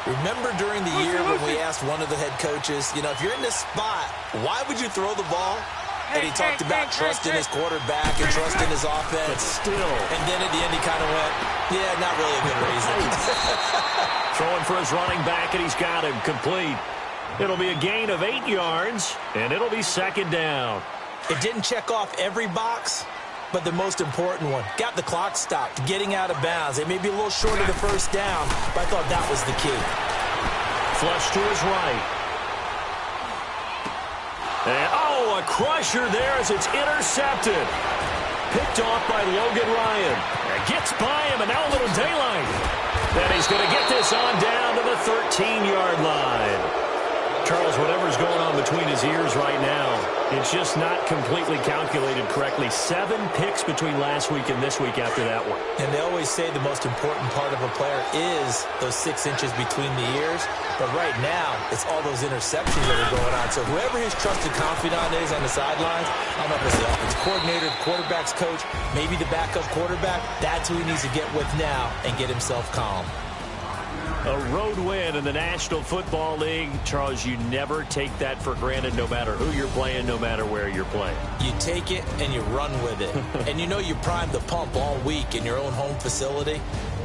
Remember during the year when we asked one of the head coaches, you know, if you're in this spot, why would you throw the ball? And he talked about trusting his quarterback and trusting his offense. But still. And then at the end he kind of went, yeah, not really a good reason. Throwing for his running back, and he's got him complete. It'll be a gain of 8 yards, and it'll be second down. It didn't check off every box, but the most important one. Got the clock stopped, getting out of bounds. It may be a little short of the first down, but I thought that was the key. Flush to his right. And, a crusher there as it's intercepted. Picked off by Logan Ryan. And gets by him, and now a little daylight. And he's going to get this on down to the 13-yard line. Charles, whatever's going on between his ears right now, it's just not completely calculated correctly. 7 picks between last week and this week after that one. And they always say the most important part of a player is those 6 inches between the ears. But right now, it's all those interceptions that are going on. So whoever his trusted confidant is on the sidelines, I don't know if it's the offensive coordinator, the quarterback's coach, maybe the backup quarterback, that's who he needs to get with now and get himself calm. A road win in the National Football League. Charles, you never take that for granted no matter who you're playing, no matter where you're playing. You take it and you run with it. And you know you primed the pump all week in your own home facility.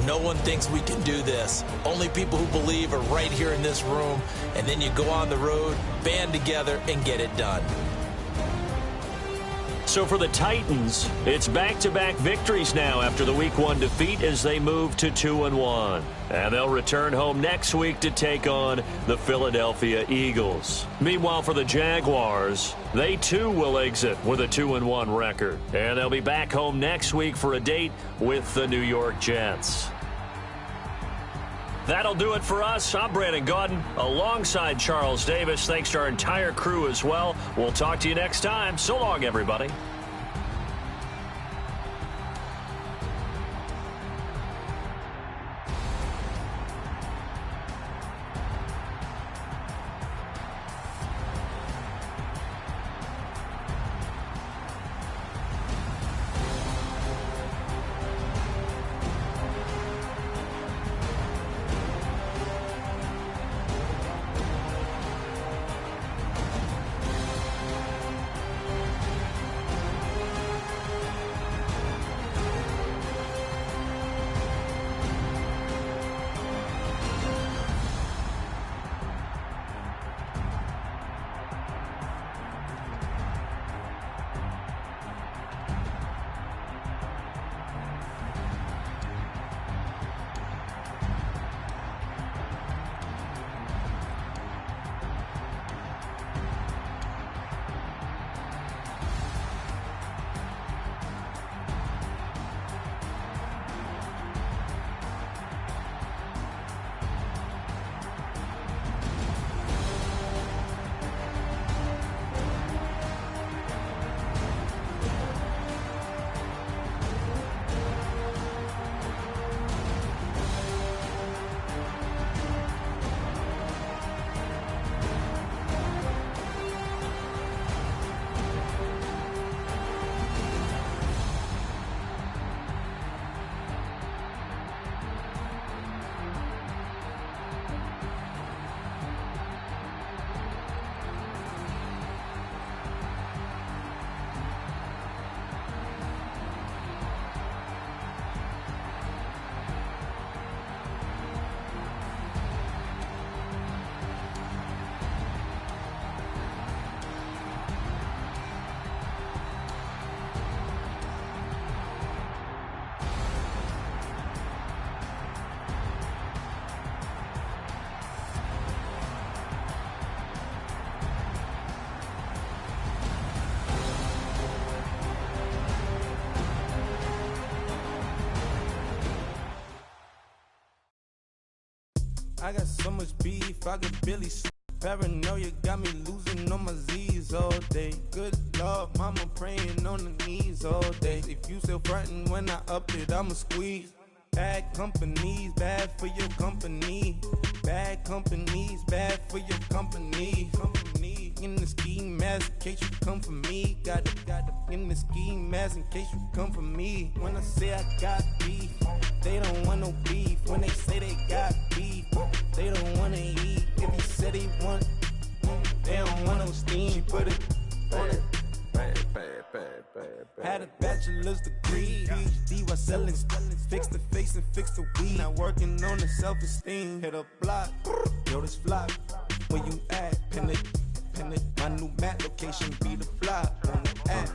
No one thinks we can do this. Only people who believe are right here in this room. And then you go on the road, band together, and get it done. So for the Titans, it's back-to-back victories now after the Week 1 defeat as they move to 2-1. And they'll return home next week to take on the Philadelphia Eagles. Meanwhile, for the Jaguars, they too will exit with a 2-1 record. And they'll be back home next week for a date with the New York Jets. That'll do it for us. I'm Brandon Gaudin alongside Charles Davis. Thanks to our entire crew as well. We'll talk to you next time. So long, everybody. much beef, I could barely sleep. Paranoia got me losing on my Z's all day. Good Lord, mama praying on the knees all day. If you still frontin' when I up it, I'ma squeeze. Bad companies, bad for your company. Bad companies, bad for your company. Company in the ski mask in case you come for me. Got it in the ski mask in case you come for me. When I say I got beef, they don't want no beef. When they say they got beef, they don't wanna eat. If you said they want, they don't want no steam. She put it on it. Had a bachelor's degree, PhD while selling. Fix the face and fix the weed. Now working on the self-esteem. Hit a block, yo this flop. Where you at? Pin it. My new map location be the flop on the app.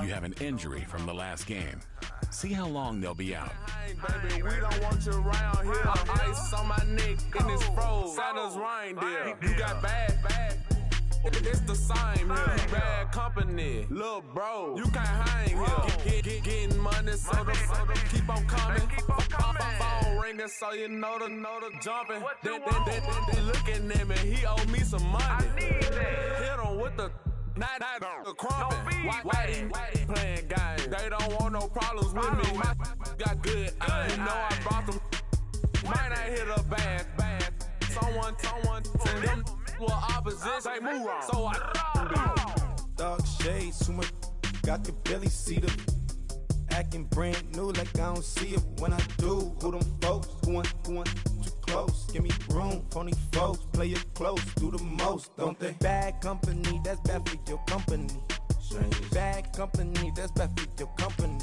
You have an injury from the last game. See how long they'll be out. Hey, baby, we don't want you around here. Ice on my neck and it's froze. Santa's reindeer. You got bad. It's the same here. Bad company, little bro. You can't hang here. Getting money, so the keep on coming. Phone ringing, so you know the jumping. They looking at me. He owe me some money. Hit him with the not the crumping. Whitey playing games. They don't want no problems with me. Got good. You know I brought them. Might not hit a bad. Someone send them. Well, opposition, say move wrong. So I Dark shades, too much. I could barely see them. Acting brand new like I don't see it when I do. Who them folks? Who want too close? Give me room, phony folks. Play it close, do the most, don't they? Bad company, that's bad for your company. Bad company, that's bad for your company.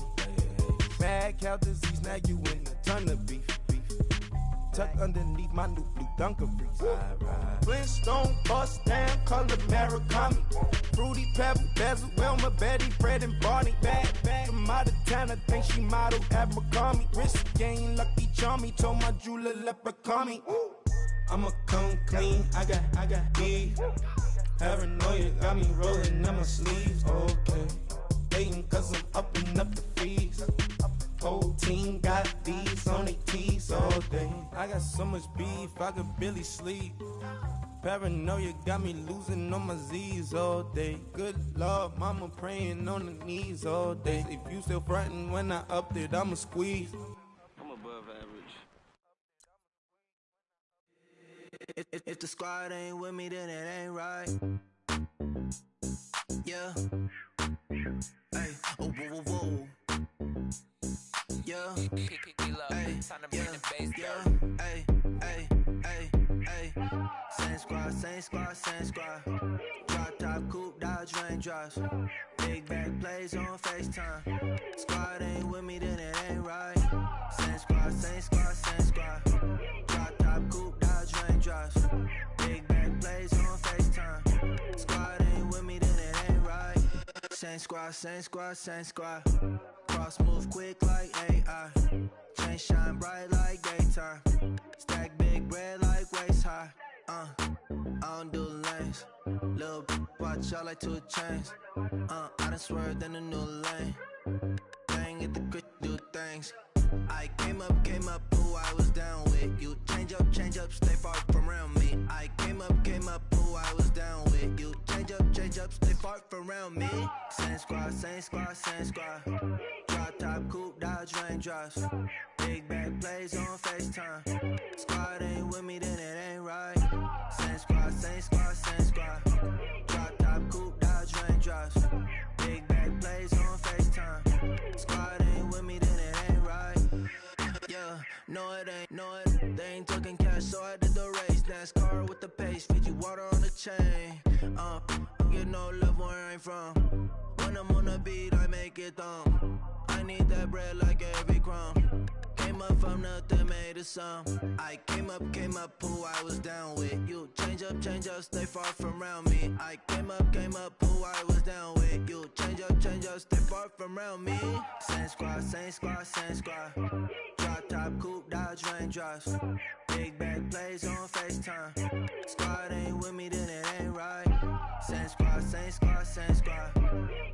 Bad cow disease, now you in a ton of beef. Tuck underneath my new blue Dunkaroos. Flintstone bust down, color Murakami. Fruity Pebble, Basil, Wilma, Betty, Fred and Barney. Bad from out of town, I think she model Abercrombie. Wrist game, Lucky Charmy, told my jeweler leprechaun me. I'ma come clean, I got beef. Paranoia got me rolling in my sleeves. Okay, hating cause I'm upping up the fees. Whole team got these on their tees all day. I got so much beef, I could barely sleep. Paranoia got me losing on my Z's all day. Good Lord, mama praying on the knees all day. If you still frontin' when I up it, I'ma squeeze. I'm above average. If the squad ain't with me, then it ain't right. Yeah. Hey, oh, whoa, whoa, whoa. Yeah, hey, yeah, hey, same squad. Drop top, coupe, Dodge raindrops. Big back plays on FaceTime. Squad ain't with me, then it ain't right. Same squad. Drop top, coupe, Dodge raindrops. Big back plays on FaceTime. Squad ain't with me, then it ain't right. Same squad. Cross move quick like AI. Chain shine bright like daytime. Stack big bread like waist high. I don't do lanes. Little watch out like 2 chains. I done swerved in a new lane. Bang at the quick do things. I came up, who I was down with. You change up, stay far from around me. I came up, who I was down with. You change up, stay far from around me. Same squad. Drop top, coupe, Dodge raindrops. Big back plays on FaceTime. Squad ain't with me, then it ain't right. Same squad. Drop top, coupe, Dodge raindrops. Big back plays on FaceTime. Squad ain't with me, then it ain't right. Yeah, no it ain't. They ain't talking cash, so I did the race. NASCAR with the pace, feed you water on the chain. Get no love where I ain't from. When I'm on the beat, I make it thumb. I need that bread like every crumb. Came up from nothing, made a sum. I came up, who I was down with. You change up, stay far from around me. I came up, who I was down with. You change up, stay far from around me. Same squad. Drop top, coupe, Dodge raindrops. Big back plays on FaceTime. Squad ain't with me, then it ain't right. Same squad.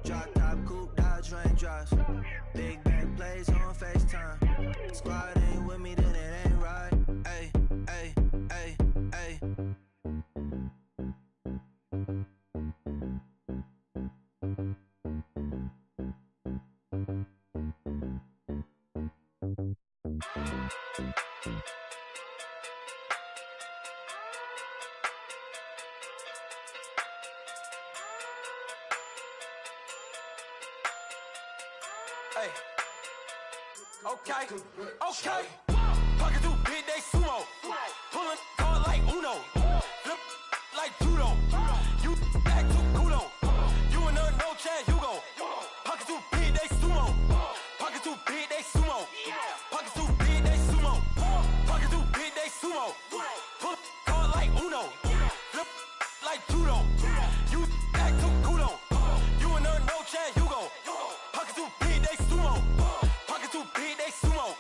Drop top, coupe, Dodge raindrops. Big back plays on FaceTime. Squad ain't with me, then it ain't Hey. Okay. Okay. Pocket too big, they sumo. Pulling hard like Uno. Flip like judo. You back to kudo. You and her, no Chad Hugo. Pocket too big, they sumo. Pocket too big, they sumo. Pocket too big, they sumo. Pocket too big, they sumo. Pull hard like Uno. Flip like judo. You back to kudo. You and her, no Chad Hugo. Pocket too big, they sumo. Pocket too big, they sumo.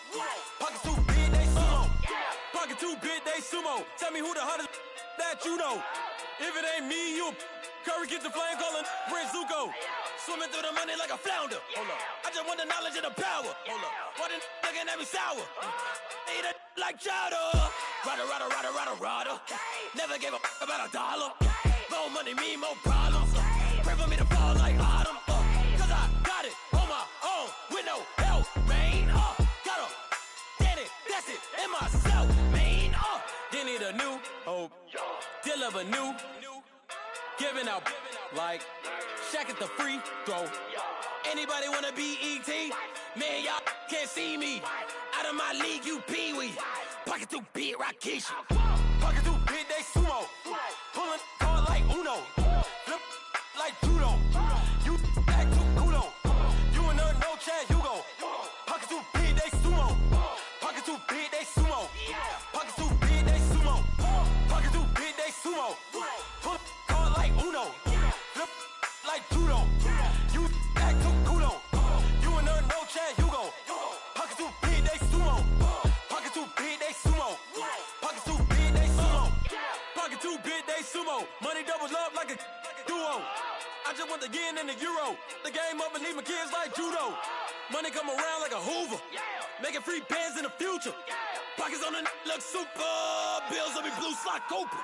Pocket too big, they sumo. Pocket too big, they sumo. Tell me who the hottest that you know. If it ain't me, you Curry get the flame calling Prince Zuko. Swimming through the money like a flounder. Hold up. I just want the knowledge and the power. Hold up. Why the looking at me sour? Eat it like chowder. Rada, rada, rada, rada, rada. Never gave a about $1. More money mean more problems. Pray for me to fall like autumn. Cause I got it on my own with no help, man. Gotta get it, that's it, in myself, man. They need a new hope. Deliver new. Giving out like Shaq at the free throw. Anybody wanna be E.T.? Man, y'all can't see me. Out of my league, you pee-wee. Pocket too big, Rakishi. Pocket too big, they sumo. Pulling hard like Uno. Flip like judo. You back to kudo. You and her, no Chad Hugo. Pocket too big, they sumo. Pocket too big, they sumo. Pocket too big, they sumo. Pocket too big, they sumo. Pull hard like Uno. Flip like judo. You back to kudo. You and her, no Chad Hugo. Pocket too big, they sumo. Pocket too big, they sumo. Pocket too big, they sumo. Pocket too big, they sumo. Money doubles up like a duo. I just want the yen and the euro. The game up and leave my kids like judo. Money come around like a Hoover. Making free bands in the future. Pockets on the look super. Bills will be blue slot Cooper.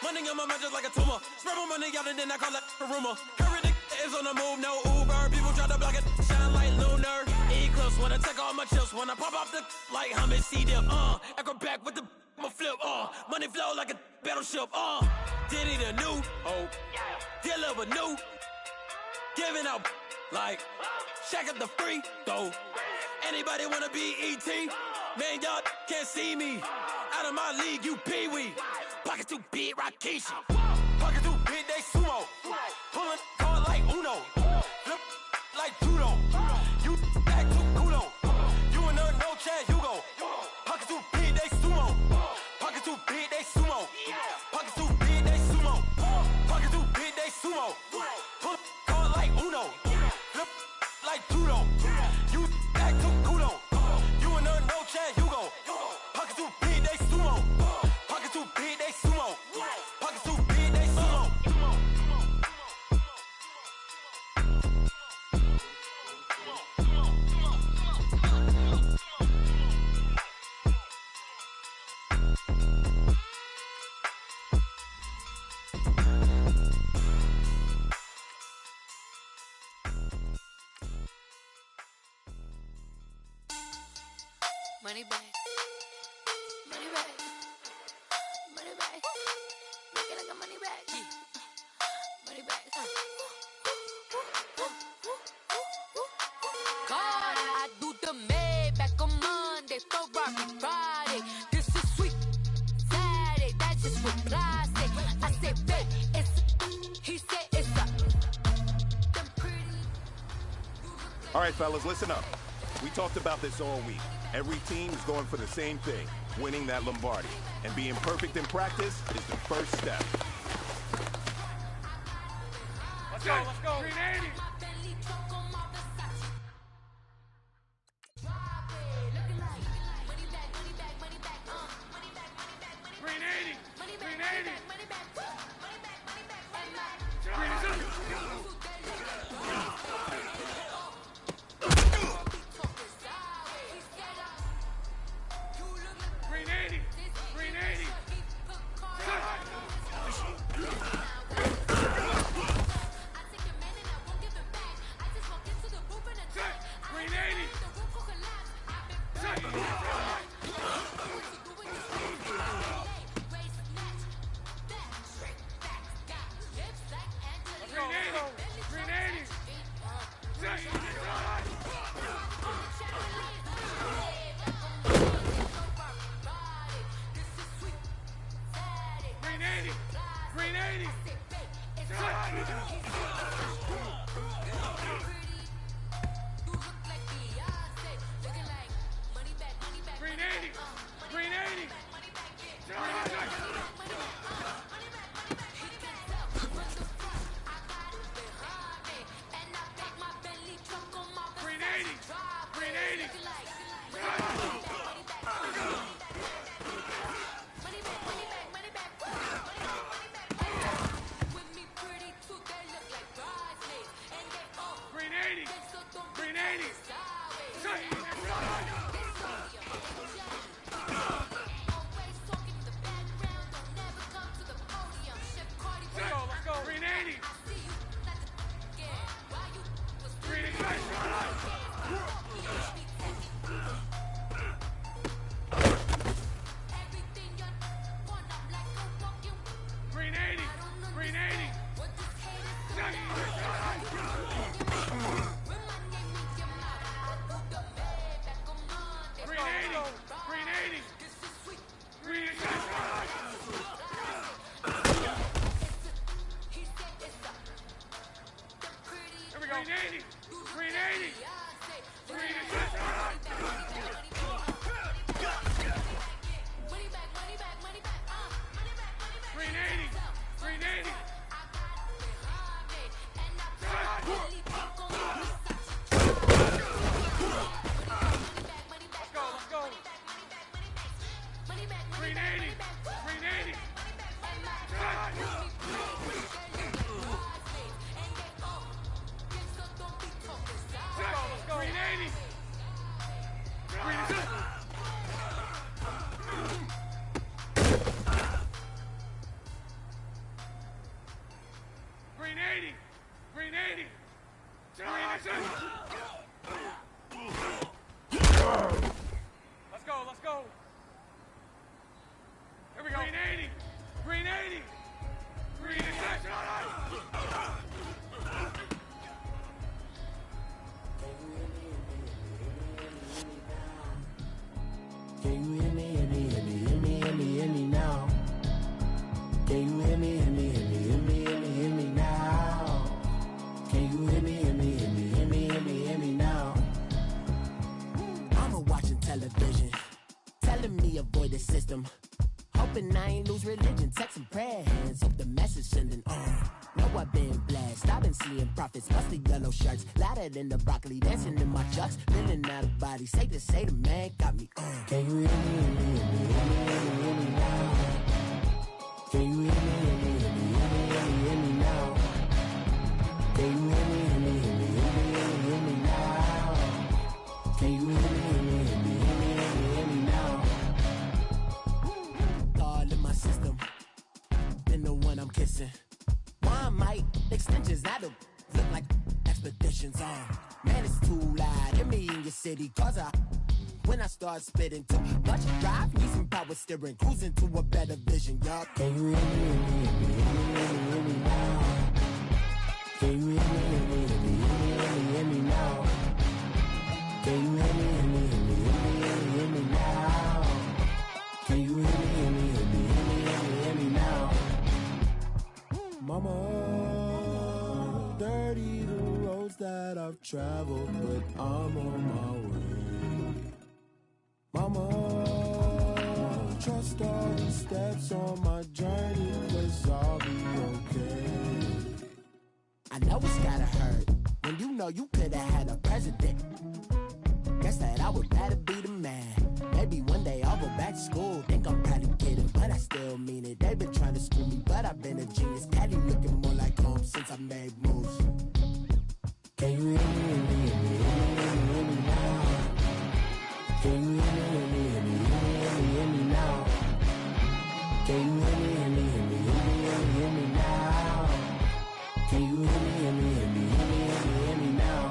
Money on my mind just like a tumor. Spread my money out and then I call it a rumor. Curry the is on the move, no Uber. People try to block it, shine like lunar. Eclipse when I take all my chips. When I pop off the like Hummus, see them. Acrobat with the my flip. Money flow like a battleship. Diddy the new hope. Deliver new. Giving out like Shaq at the free throw. Anybody wanna be E.T.? Man, y'all can't see me. Out of my league, you pee-wee. Pocket too big, Rakishi. Pocket too big, they sumo. Pulling hard like Uno. Flip like judo. You back to kudo. You and her, no Chad Hugo. Pocket too big, they sumo. Pocket too big, they sumo. Pocket too big, they sumo. Pocket too big, they sumo. Pull hard like Uno. Flip like judo. You back to kudo. You and her, no Chad Hugo. Pocket too big, they sumo. Pocket too big, they sumo. Pocket too big, they sumo. Money back. Money back. Money back. Make it like a money back. Money back. God, I do the Maybach on Monday, Ferrari Friday. This is sweet Saturday, that's just with plastic. I said, babe, it's he said it's a them pretty. All right, fellas, listen up. We talked about this all week. Every team is going for the same thing, winning that Lombardi. And being perfect in practice is the first step. Let's go, let's go. 380. Green 80. Green 80. Green 80. Green 80. Green 80. Green 80. Green 80. Let's go. Green 80. Green 80. Green 80. Green 80. Green 80. Green 80. Green 80. Here we go. Green 80. Green 80. Green 80. Green 80. Green 80. Let's go. Green 80. Green 80. Let's go. Green 80. Green 80. Green 80. Green 80. Let's go. Here we go. Green 80. Green 80. Green 80. Can you hear me, hear me, hear me, hear me, hear me, hear me now? Can you hear me, hear me, hear me, hear me, hear me, hear me now? Can you hear me, hear me, hear me, hear me, hear me, hear me now? I'm watching television, telling me avoid the system. Hoping I ain't lose religion, texting prayer hands, hope the message sending on. Know I've been blessed, I've been seeing prophets, mostly yellow shirts, louder than the broccoli, dancing in my chucks, feeling out of body, say the man got me on. Can you hear me, hear me, hear me, hear me, hear me now? Can you hear me, hear me, hear me, hear me, hear me, hear me now? Can you hear me, hear me, hear me, hear me, hear me, hear me now? Can you hear me, hear me, hear me, hear me, hear me, hear me now? All in my system, been the one I'm kissing. Why might extensions out of look like expeditions on? Man, it's too loud. Hear me in your city, cause when I start spitting too much drive, need some power steering, cruising to a better vision, y'all. Can you hear me, hear me, hear me, hear me, hear me now? Can you hear me, hear me, hear me, hear me, hear me, hear me now? Can you hear me, hear me, hear me, hear me, hear me, hear me now? Can you hear me, hear me, hear me, hear me, hear me, hear me now? Mama, dirty the roads that I've traveled, but I'm on my way. Mama, trust all the steps on my journey, 'cause I'll be okay. I know it's gotta hurt when you know you could've had a president. Guess that I would rather be the man. Maybe one day I'll go back to school. Think I'm probably kidding, but I still mean it. They've been trying to school me, but I've been a genius. Cali looking more like home since I made moves. Can you hear me, hear me, hear me, hear me, hear me now? Can you hear me, hear me, hear me, hear me, hear me, hear me now? Can you hear me, hear me, hear me, hear me, hear me, hear me now? Can you hear me, hear me, hear me, hear me, hear me, hear me now?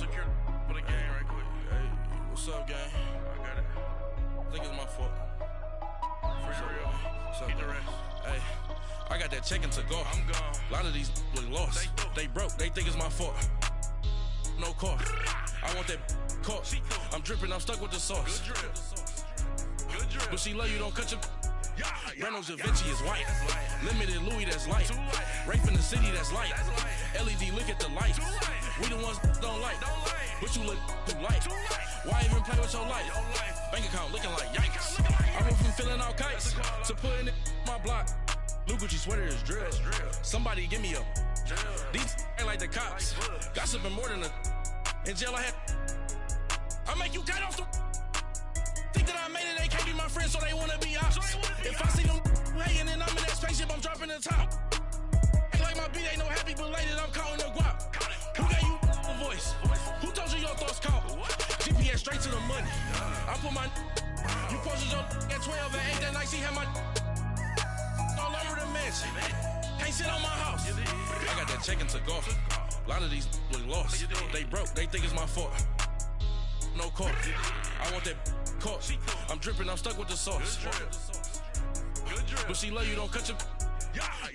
secure for the game right quick. Hey, what's up, gang? I got it. I think it's my fault. For real. What's up, get the rest. Hey, I got that check-in to go. I'm gone. A lot of these look lost. They broke. They think it's my fault. No car. I want that caught. I'm dripping. I'm stuck with the sauce. Good drip. Good drip. But she love you. Don't cut your. Reynolds Da Vinci is white. Limited Louis, that's light. Rape in the city, that's light. LED, look at the light. We the ones don't like. But you look too light. Why even play with your life? Bank account looking like yikes. I went from filling out kites to putting it my block. New Gucci sweater is drill. Somebody give me a. These ain't like the cops. Gossiping more than a. In jail I had. I make you cut off the. Think that I made it, they can't be my friends, so they wanna be ops. If I see them hating and I'm in that spaceship, I'm dropping the top. Ain't like my beat, ain't no happy belated, I'm counting the guap. Who gave you a voice? Who told you your thoughts count? GPS straight to the money. I put my. You posted your at 12 and 8 that night, she had my. All over the mansion. Can't sit on my house. I got that check-in to go. A lot of these look lost. They broke, they think it's my fault. No car. I want that caught. I'm dripping, I'm stuck with the sauce. But she love you, don't cut your.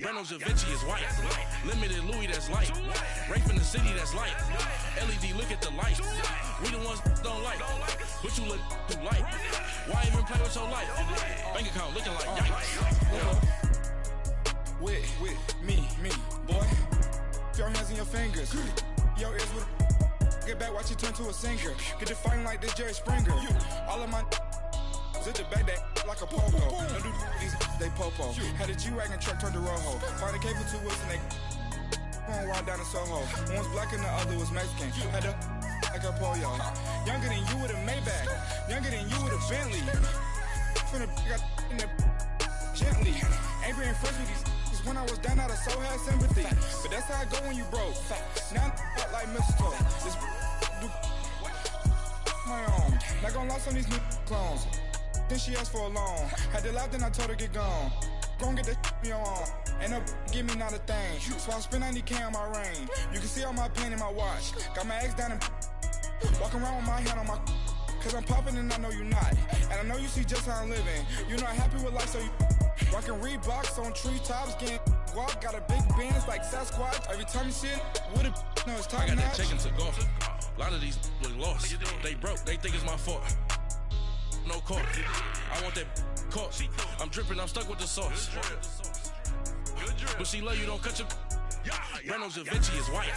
Reynolds Da Vinci is white. Limited Louis, that's light. Rape in the city, that's light. LED, look at the light. We the ones don't like. But you look too light. Why even play with your life? Bank account looking like yikes. With me, boy. Your hands and your fingers. Your ears with. Get back, watch you turn to a singer. Get to fighting like this Jerry Springer. All of my zip the back that like a pogo. Don't do these they popo. Had a G-Wagon truck turned to Rojo. Find a cable 2 wheels and they going wild down in Soho. One was black and the other was Mexican. Had a like a pollo. Younger than you with a Maybach. Younger than you with a Bentley. From the got in the gently. Ain't been friends with these. When I was down out of so had sympathy. But that's how I go when you broke. Now I'm like mistletoe. This my own. Not gonna lost on these new clones. Then she asked for a loan. Had to laugh, then I told her get gone. Gon' get that me on. Ain't no give me not a thing. So I spend 90K on my ring. You can see all my pain in my watch. Got my ex down and walking around with my hand on my. Cause I'm popping and I know you not. And I know you see just how I'm living. You're not happy with life, so you. Rockin' Reeboks on treetops, getting guap. Got a big bands like Sasquatch. Every time you see it, with it, no, it's top notch. I got that check-in to go. A lot of these look lost. They broke, they think it's my fault. No car. I want that caught. I'm dripping, I'm stuck with the sauce. But she love you, don't cut your. Reynolds Da Vinci is white.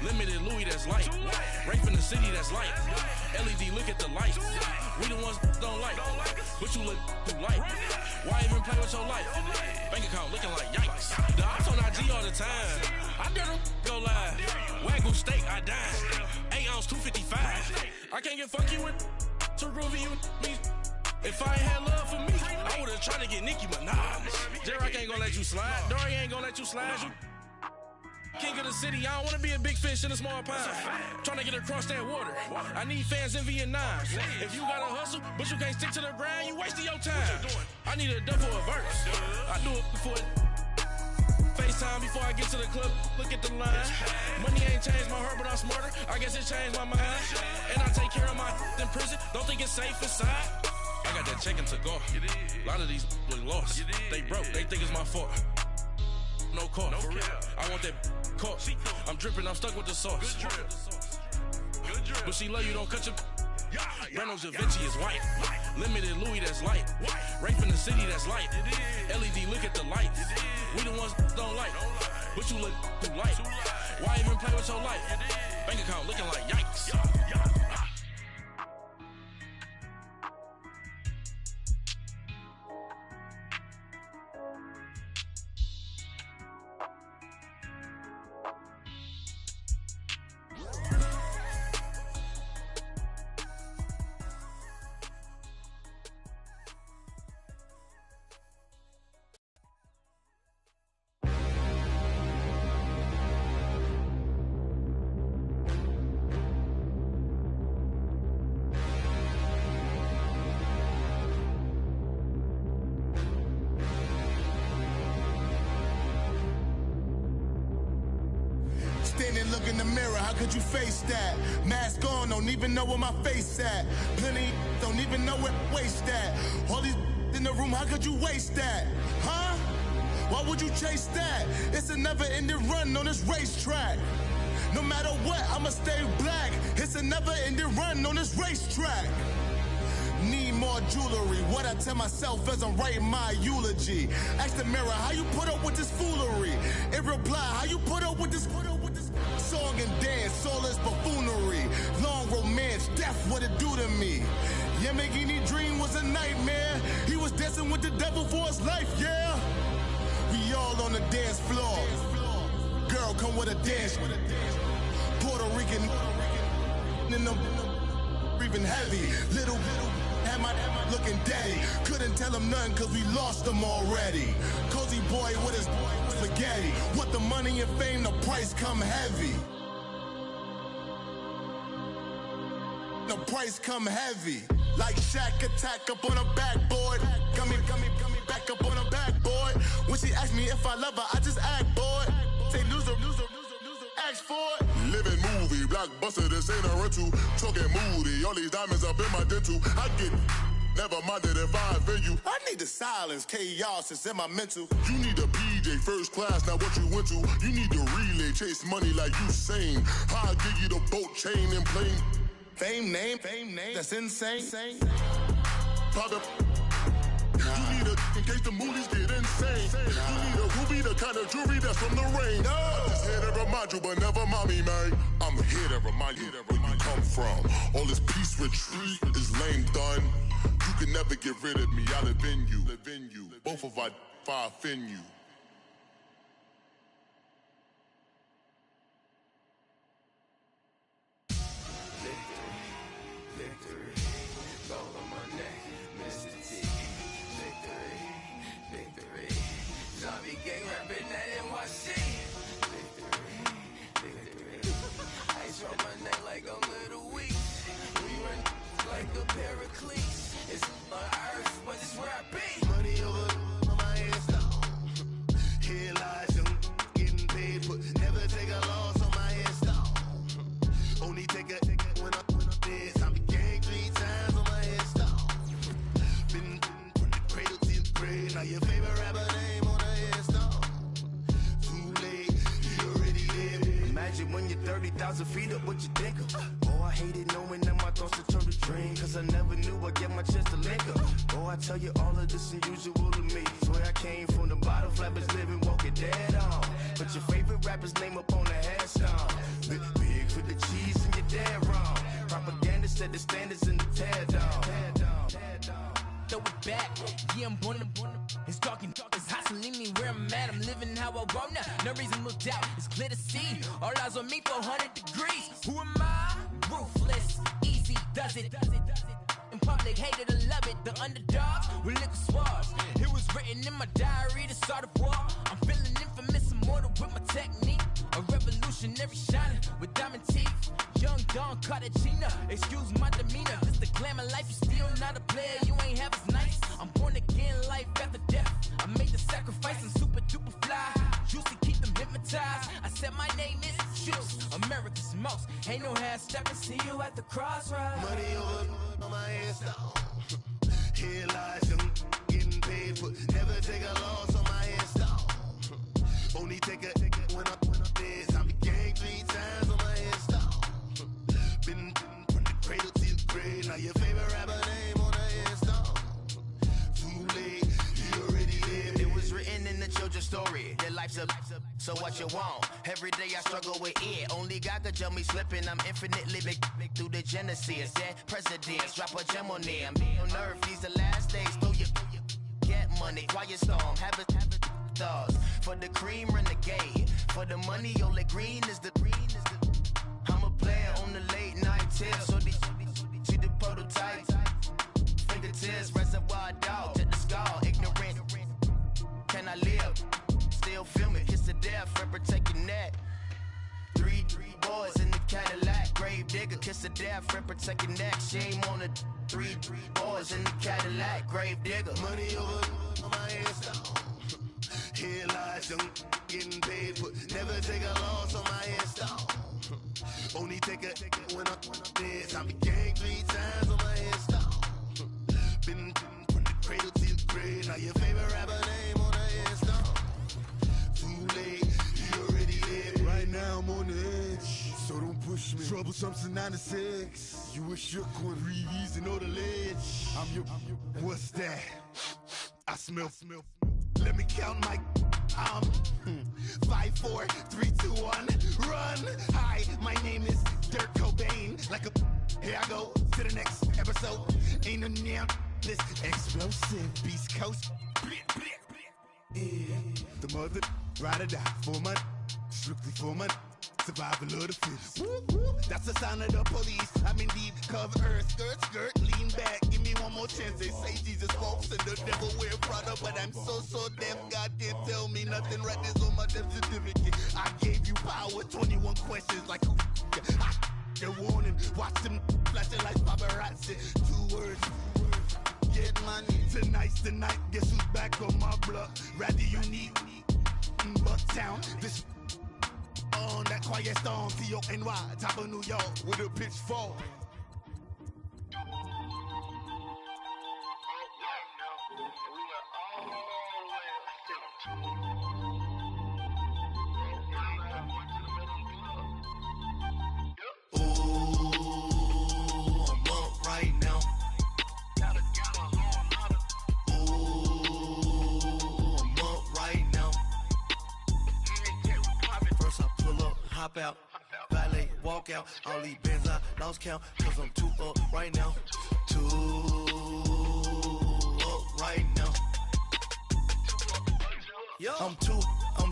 Limited Louis, that's light. Rape in the city, that's light. LED, look at the light. We the ones don't like. But you look too light. Why even play with your life? Bank account looking like yikes. The ops on IG all the time. I dare them go live. Wagyu steak, I dine. 8 ounce, 255. I can't get funky with too groovy you me. If I ain't had love for me, I would've tried to get Nicki Minaj. J-Rock ain't gonna let you slide. Dory ain't gonna let you slide. You king of the city, I don't wanna be a big fish in a small pond. Trying to get across that water. I need fans in Vietnam. If you gotta hustle, but you can't stick to the grind, you wasting your time. I need a double a verse. I do it before FaceTime before I get to the club. Look at the line. Money ain't changed my heart, but I'm smarter. I guess it changed my mind. And I take care of my in prison. Don't think it's safe inside. I got that check-in to go. A lot of these look lost. They broke, they think it's my fault. No car. I want that caught. I'm dripping, I'm stuck with the sauce. But she love you, don't cut your. Reynolds Da Vinci is white. Limited Louis, that's light. Rape in the city, that's light. LED, look at the light. We the ones don't like. But you look too light. Why even play with your life? Bank account looking like yikes. Standing, look in the mirror, how could you face that? Mask on, don't even know where my face at. Plenty, don't even know where waist at. All these in the room, how could you waste that? Huh? Why would you chase that? It's a never-ending run on this racetrack. No matter what, I'ma stay black. It's a never-ending run on this racetrack. Need more jewelry. What I tell myself as I'm writing my eulogy. Ask the mirror, how you put up with this foolery? In reply, how you put up with this song and dance, soulless buffoonery. Long romance, death, what it do to me? Yamagini dream was a nightmare. He was dancing with the devil for his life, yeah. We all on the dance floor. Girl, come with a dance. Puerto Rican in the breathing heavy. Little had my looking daddy. Couldn't tell him nothing cause we lost him already. Cozy boy with his spaghetti. What the money and fame, the price come heavy. The price come heavy. Like Shaq attack up on a backboard. Gummy, back up on a backboard. When she asked me if I love her, I just act bored. Say loser, ask for it. Living movie, blockbuster, this ain't a rental. Talking moody, all these diamonds up in my dental. I get never minded if I offend you. I need the silence, chaos is in my mental. You need a PJ, first class, not what you went to. You need the relay, chase money like you sane. I'll give you the boat, chain, and plane. Fame name, that's insane. Pop up. You need a, in case the movies get insane. You need a ruby, the kind of jewelry that's from the rain. I'm just here to remind you, but never mommy, man. I'm here to remind you where you come from. All this peace retreat is lame done. You can never get rid of me, I live in you. Both of our fire offend you. It's on earth, but it's where I be. Money over on my headstone. Here lies young, getting paid for. Never take a loss on my headstone. Only take a when I'm dead. I became 3 times on my headstone. Been from the cradle to the grave. Now your favorite rapper name on a headstone. Too late, you already dead. Imagine when you're 30,000 feet up, what you think of? Oh, I hated knowing that my thoughts would turn to dream. Cause I never knew I'd get my chance to link up. Oh, I tell you all of this unusual to me. Swear I came from the bottom, flappers living, walking dead on. Put your favorite rapper's name up on the headstone. Big for the cheese and you're dead wrong. Propaganda set the standards in the tear down. Throw it back, yeah, I'm born. It's talking, it's hot, so leave me where I'm at. I'm living how I want now. No reason to look out, it's clear to see. All eyes on me, 400 degrees. Who am I? Ruthless, easy, does it. In public, hated or love it. The underdogs with liquor swabs. It was written in my diary to start a war. I'm feeling infamous, immortal with my technique. A revolutionary shining with diamond teeth. Young Don Cartagena, excuse my demeanor. This the glamour life, you still not a player. You ain't half as nice. I'm born again, life after death. I made the sacrifice, I'm super duper fly. Used to keep them hypnotized. I said my name is Juice, America's most. Ain't no half stepping, see you at the crossroads. Money over on my headstone. Here lies young, getting paid for. Never take a loss on my headstone. Only take a when I'm dead. I became 3 times on my headstone. Been from the cradle to the grave. Now your favorite rapper name on a headstone. Too late, you already lived. It was written in the children's story. Their life's a so what you want? Every day I struggle with it. Only God could jump me slipping. I'm infinitely big through the genesis. Dead presidents, drop a gem on them. On earth, these the last days. Throw your get money, quiet storm. Have a thoughts for the cream renegade. For the money, only green is the. I'm a player on the late night tip. So these the prototype. Fingertips, reservoir dog to the skull. Ignorant. Can I live? Still film it, kiss to death, friend, protect your neck. 3 boys in the Cadillac, grave digger, kiss to death, friend, protect your neck. Shame on the 3 boys in the Cadillac, grave digger. Money over on my headstone. Here lies young, getting paid for. Never take a loss on my install. Only take a when I'm dead. I be gang 3 times on my install. Been from the cradle to the grave. Now your favorite rapper name on the install. Too late, you already dead. Right now I'm on the edge, so don't push me. Troublesome to 96. You a shook one, breathe and know the ledge. I'm your. What's that? I smell. Let me count my. 5, 4, 3, 2, 1, run. Hi, my name is Dirk Cobain. Like a. Here I go to the next episode. Ain't no damn this explosive Beast Coast. Yeah. The mother ride or die for my. Strictly for my. Survival of the fittest. That's the sign of the police. I'm indeed cover earth, skirt, lean back. Give me one more chance. They say Jesus walks and the devil wear Prada, but I'm so deaf. God can't tell me nothing. Right there's on my death certificate. I gave you power. 21 questions like who? They're warning. Watch them flashing like paparazzi. 2 words. Get money. Tonight's the night. Guess who's back on my block? Rather unique. Bucktown. This. On that quiet storm, T-O-N-Y, top of New York, with a pitchfork. Ooh, I'm up right now. Ooh, I'm up right now. First I pull up, hop out, valet, walk out. All these bands I lost count, cause I'm 2 up right now. 2 up right now. Yo. I'm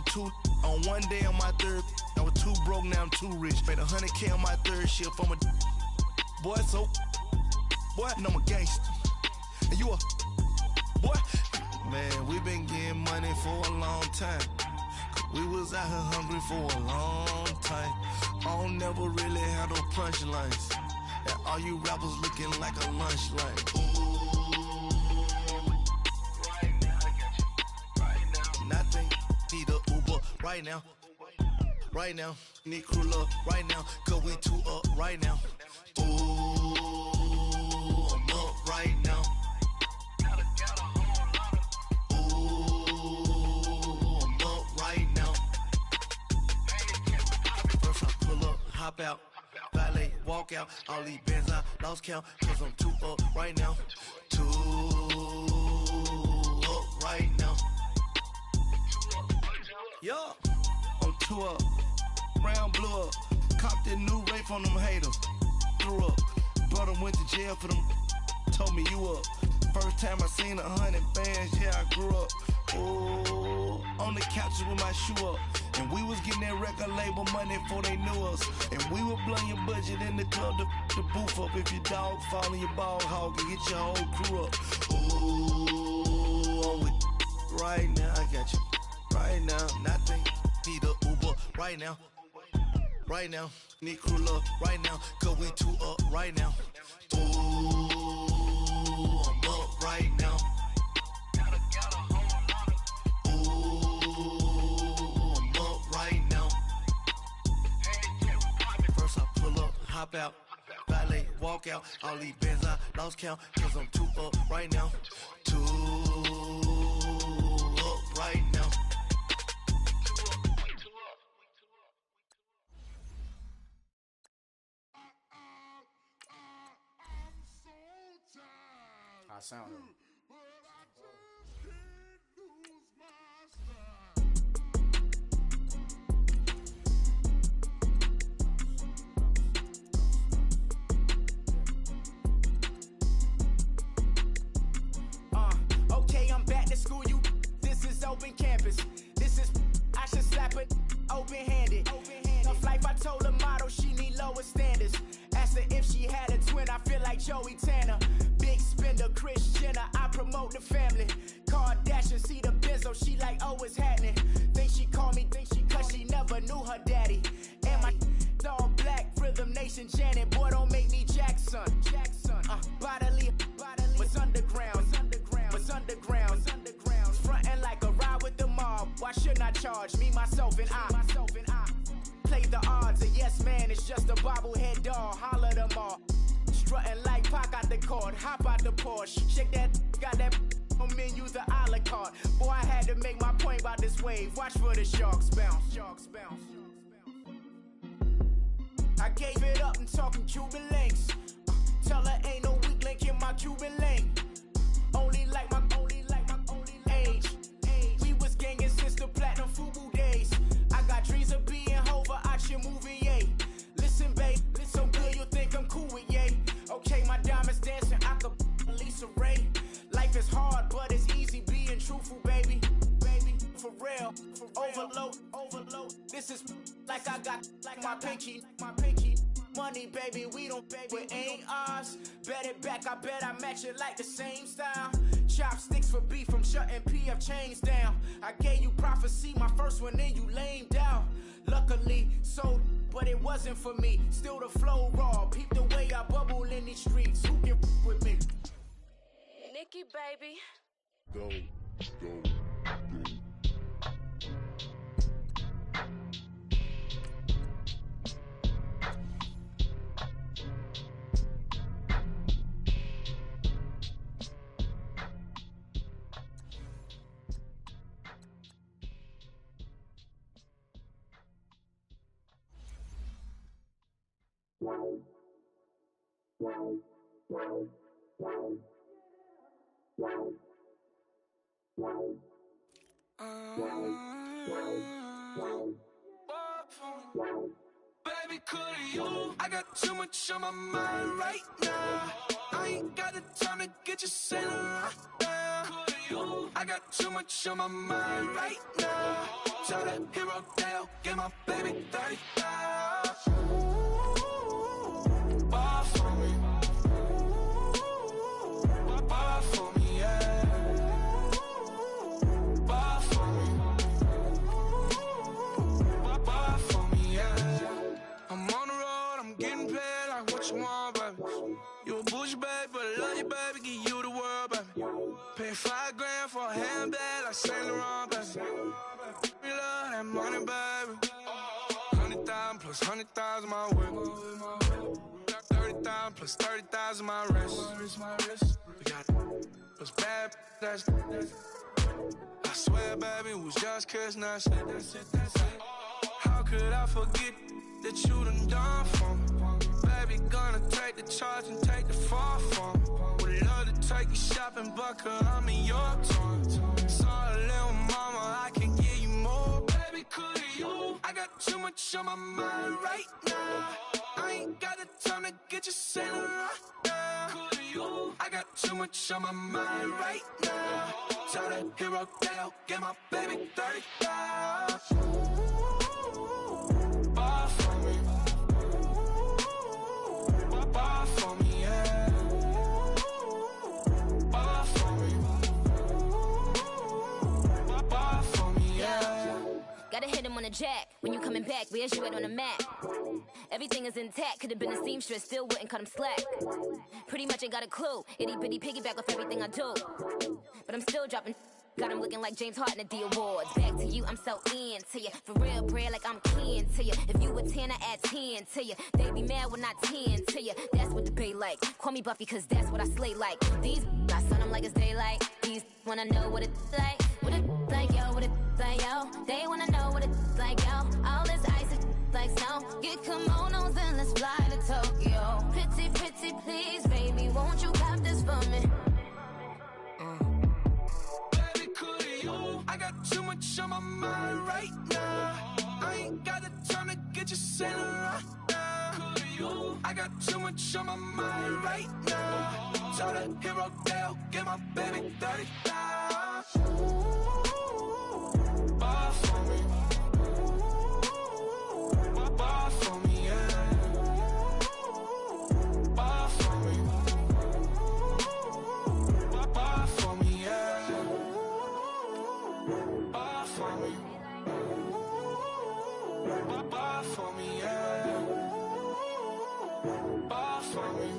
two on one day on my third. I was 2 broke, now I'm 2 rich. Made 100K on my third shift. I'm a boy, so boy, and I'm a gangster. And you a boy. Man, we been getting money for a long time. We was out here hungry for a long time. I don't never really have no punchlines. And all you rappers looking like a lunch line. Ooh, right now, I got you. Right now, nothing. Need a Uber right now. Right now, need crew love right now. Cause we 2 up right now. Ooh, I'm up right now. Hop out, valet, walk out. All these bands I lost count, cause I'm 2 up right now. 2 up right now. Yo, I'm 2 up, round blew up. Copped that new rape on them haters. Threw up, brother went to jail for them. Told me you up. First time I seen 100 bands, yeah, I grew up. Oh, on the couches with my shoe up. And we was getting that record label money before they knew us. And we were blowing your budget in the club to boof up. If your dog fall in your ball hog and get your whole crew up. Ooh, I'm with right now, I got you. Right now, nothing. Need a Uber right now. Right now, need crew love right now. Cause we 2 up right now. Ooh, I'm up right now. Hop out, valet, walk out. All these bands I lost count, cause I'm 2 up right now. 2 up right now. I sound it. School you, this is open campus. This is, I should slap it open-handed. Tough life, I told her motto, she need lower standards. Asked her if she had a twin, I feel like Joey Tanner. Big spender, Kris Jenner, I promote the family. Kardashian, see the Benzo, she like, oh, it's happening. Think she called me, cause she never knew her daddy. And my all black, Rhythm Nation, Janet, boy, don't make me Jackson. Bodily, what's underground? What's underground? Frontin' like a ride with the mob. I should not charge me, myself, and I. Play the odds, a yes man is just a bobblehead doll. Holler them all. Strutting like Pac out the court, hop out the Porsche. Shake that, got that on menu, the a la carte. Boy, I had to make my point about this wave. Watch for the sharks bounce. I gave it up and talking Cuban links. Tell her ain't no weak link in my Cuban link. Only like my age. We was gangin' since the platinum FUBU days. I got dreams of being Hova out your movie, yay. Listen, babe, so good you'll think I'm cool with yay. Okay, my diamonds dancing, I could Lisa Ray. Life is hard, but it's easy being truthful, baby. For real, overload. This is like I got like my pinky. Money, baby, we don't pay, it ain't ours. Bet it back, I bet I match it like the same style. Chopsticks for beef from shutting PF chains down. I gave you prophecy, my first one, then you lamed out. Luckily, sold, but it wasn't for me. Still the flow raw, peep the way I bubble in these streets. Who can with me? Nikki, baby. Go. Baby, could you? I got too much on my mind right now. I ain't got the time to get you sailing right now. Could you? I got too much on my mind right now. Tell that hero Dale, get my baby 30,000. Ball for me. Ball for me, yeah. Ball for me. Ball for me, yeah. I'm on the road, I'm getting paid like what you want, baby. You a bougie, baby, but I love you, baby. Give you the world, baby. Pay $5 grand for a handbag like Saint Laurent, baby. We love that money, baby. 100,000 plus 100,000 my whip. 30,000 plus 30,000 my wrist. We got those bad, that's I swear, baby, it was just kiss, that's it. How could I forget that you done for me? Baby, gonna take the charge and take the fall from me. Would love to take you shopping, but I'm in your town. Sorry, little mama, I can give you more. Baby, could you? I got too much on my mind right now. I ain't got the time to get you sailing right now. Could you? I got too much on my mind right now. Tell that hero Dale, get my baby 30,000. Ball for me. Ball for me, yeah. Ball for me. Ball for me, yeah. Gotta hit him on the jack. When you coming back, where's you at on the map? Everything is intact. Could've been a seamstress, still wouldn't cut him slack. Pretty much ain't got a clue. Itty bitty piggyback off everything I do. But I'm still dropping. Got him looking like James Harden at the awards. Back to you, I'm so into you. For real, bread, like I'm kin to you. If you a 10, I add 10 to you. They be mad when I 10 to you. That's what the bay like. Call me Buffy, cause that's what I slay like. These, I son them like it's daylight. These wanna know what it's like. What it like, yo, what it like, yo. They wanna know what it's like, yo. All this ice is like snow. Get kimonos and let's fly to Tokyo. Pretty, pretty, please, baby, won't you cop this for me? I got too much on my mind right now. I ain't got the time to get you sailing right now. Could you? I got too much on my mind right now. Tell that hero Dale, get my baby 30,000. Ball for me. Ball for me, yeah. Ball for me. Ball for me, yeah. Ball for me. Ball for me, yeah. Ball for me.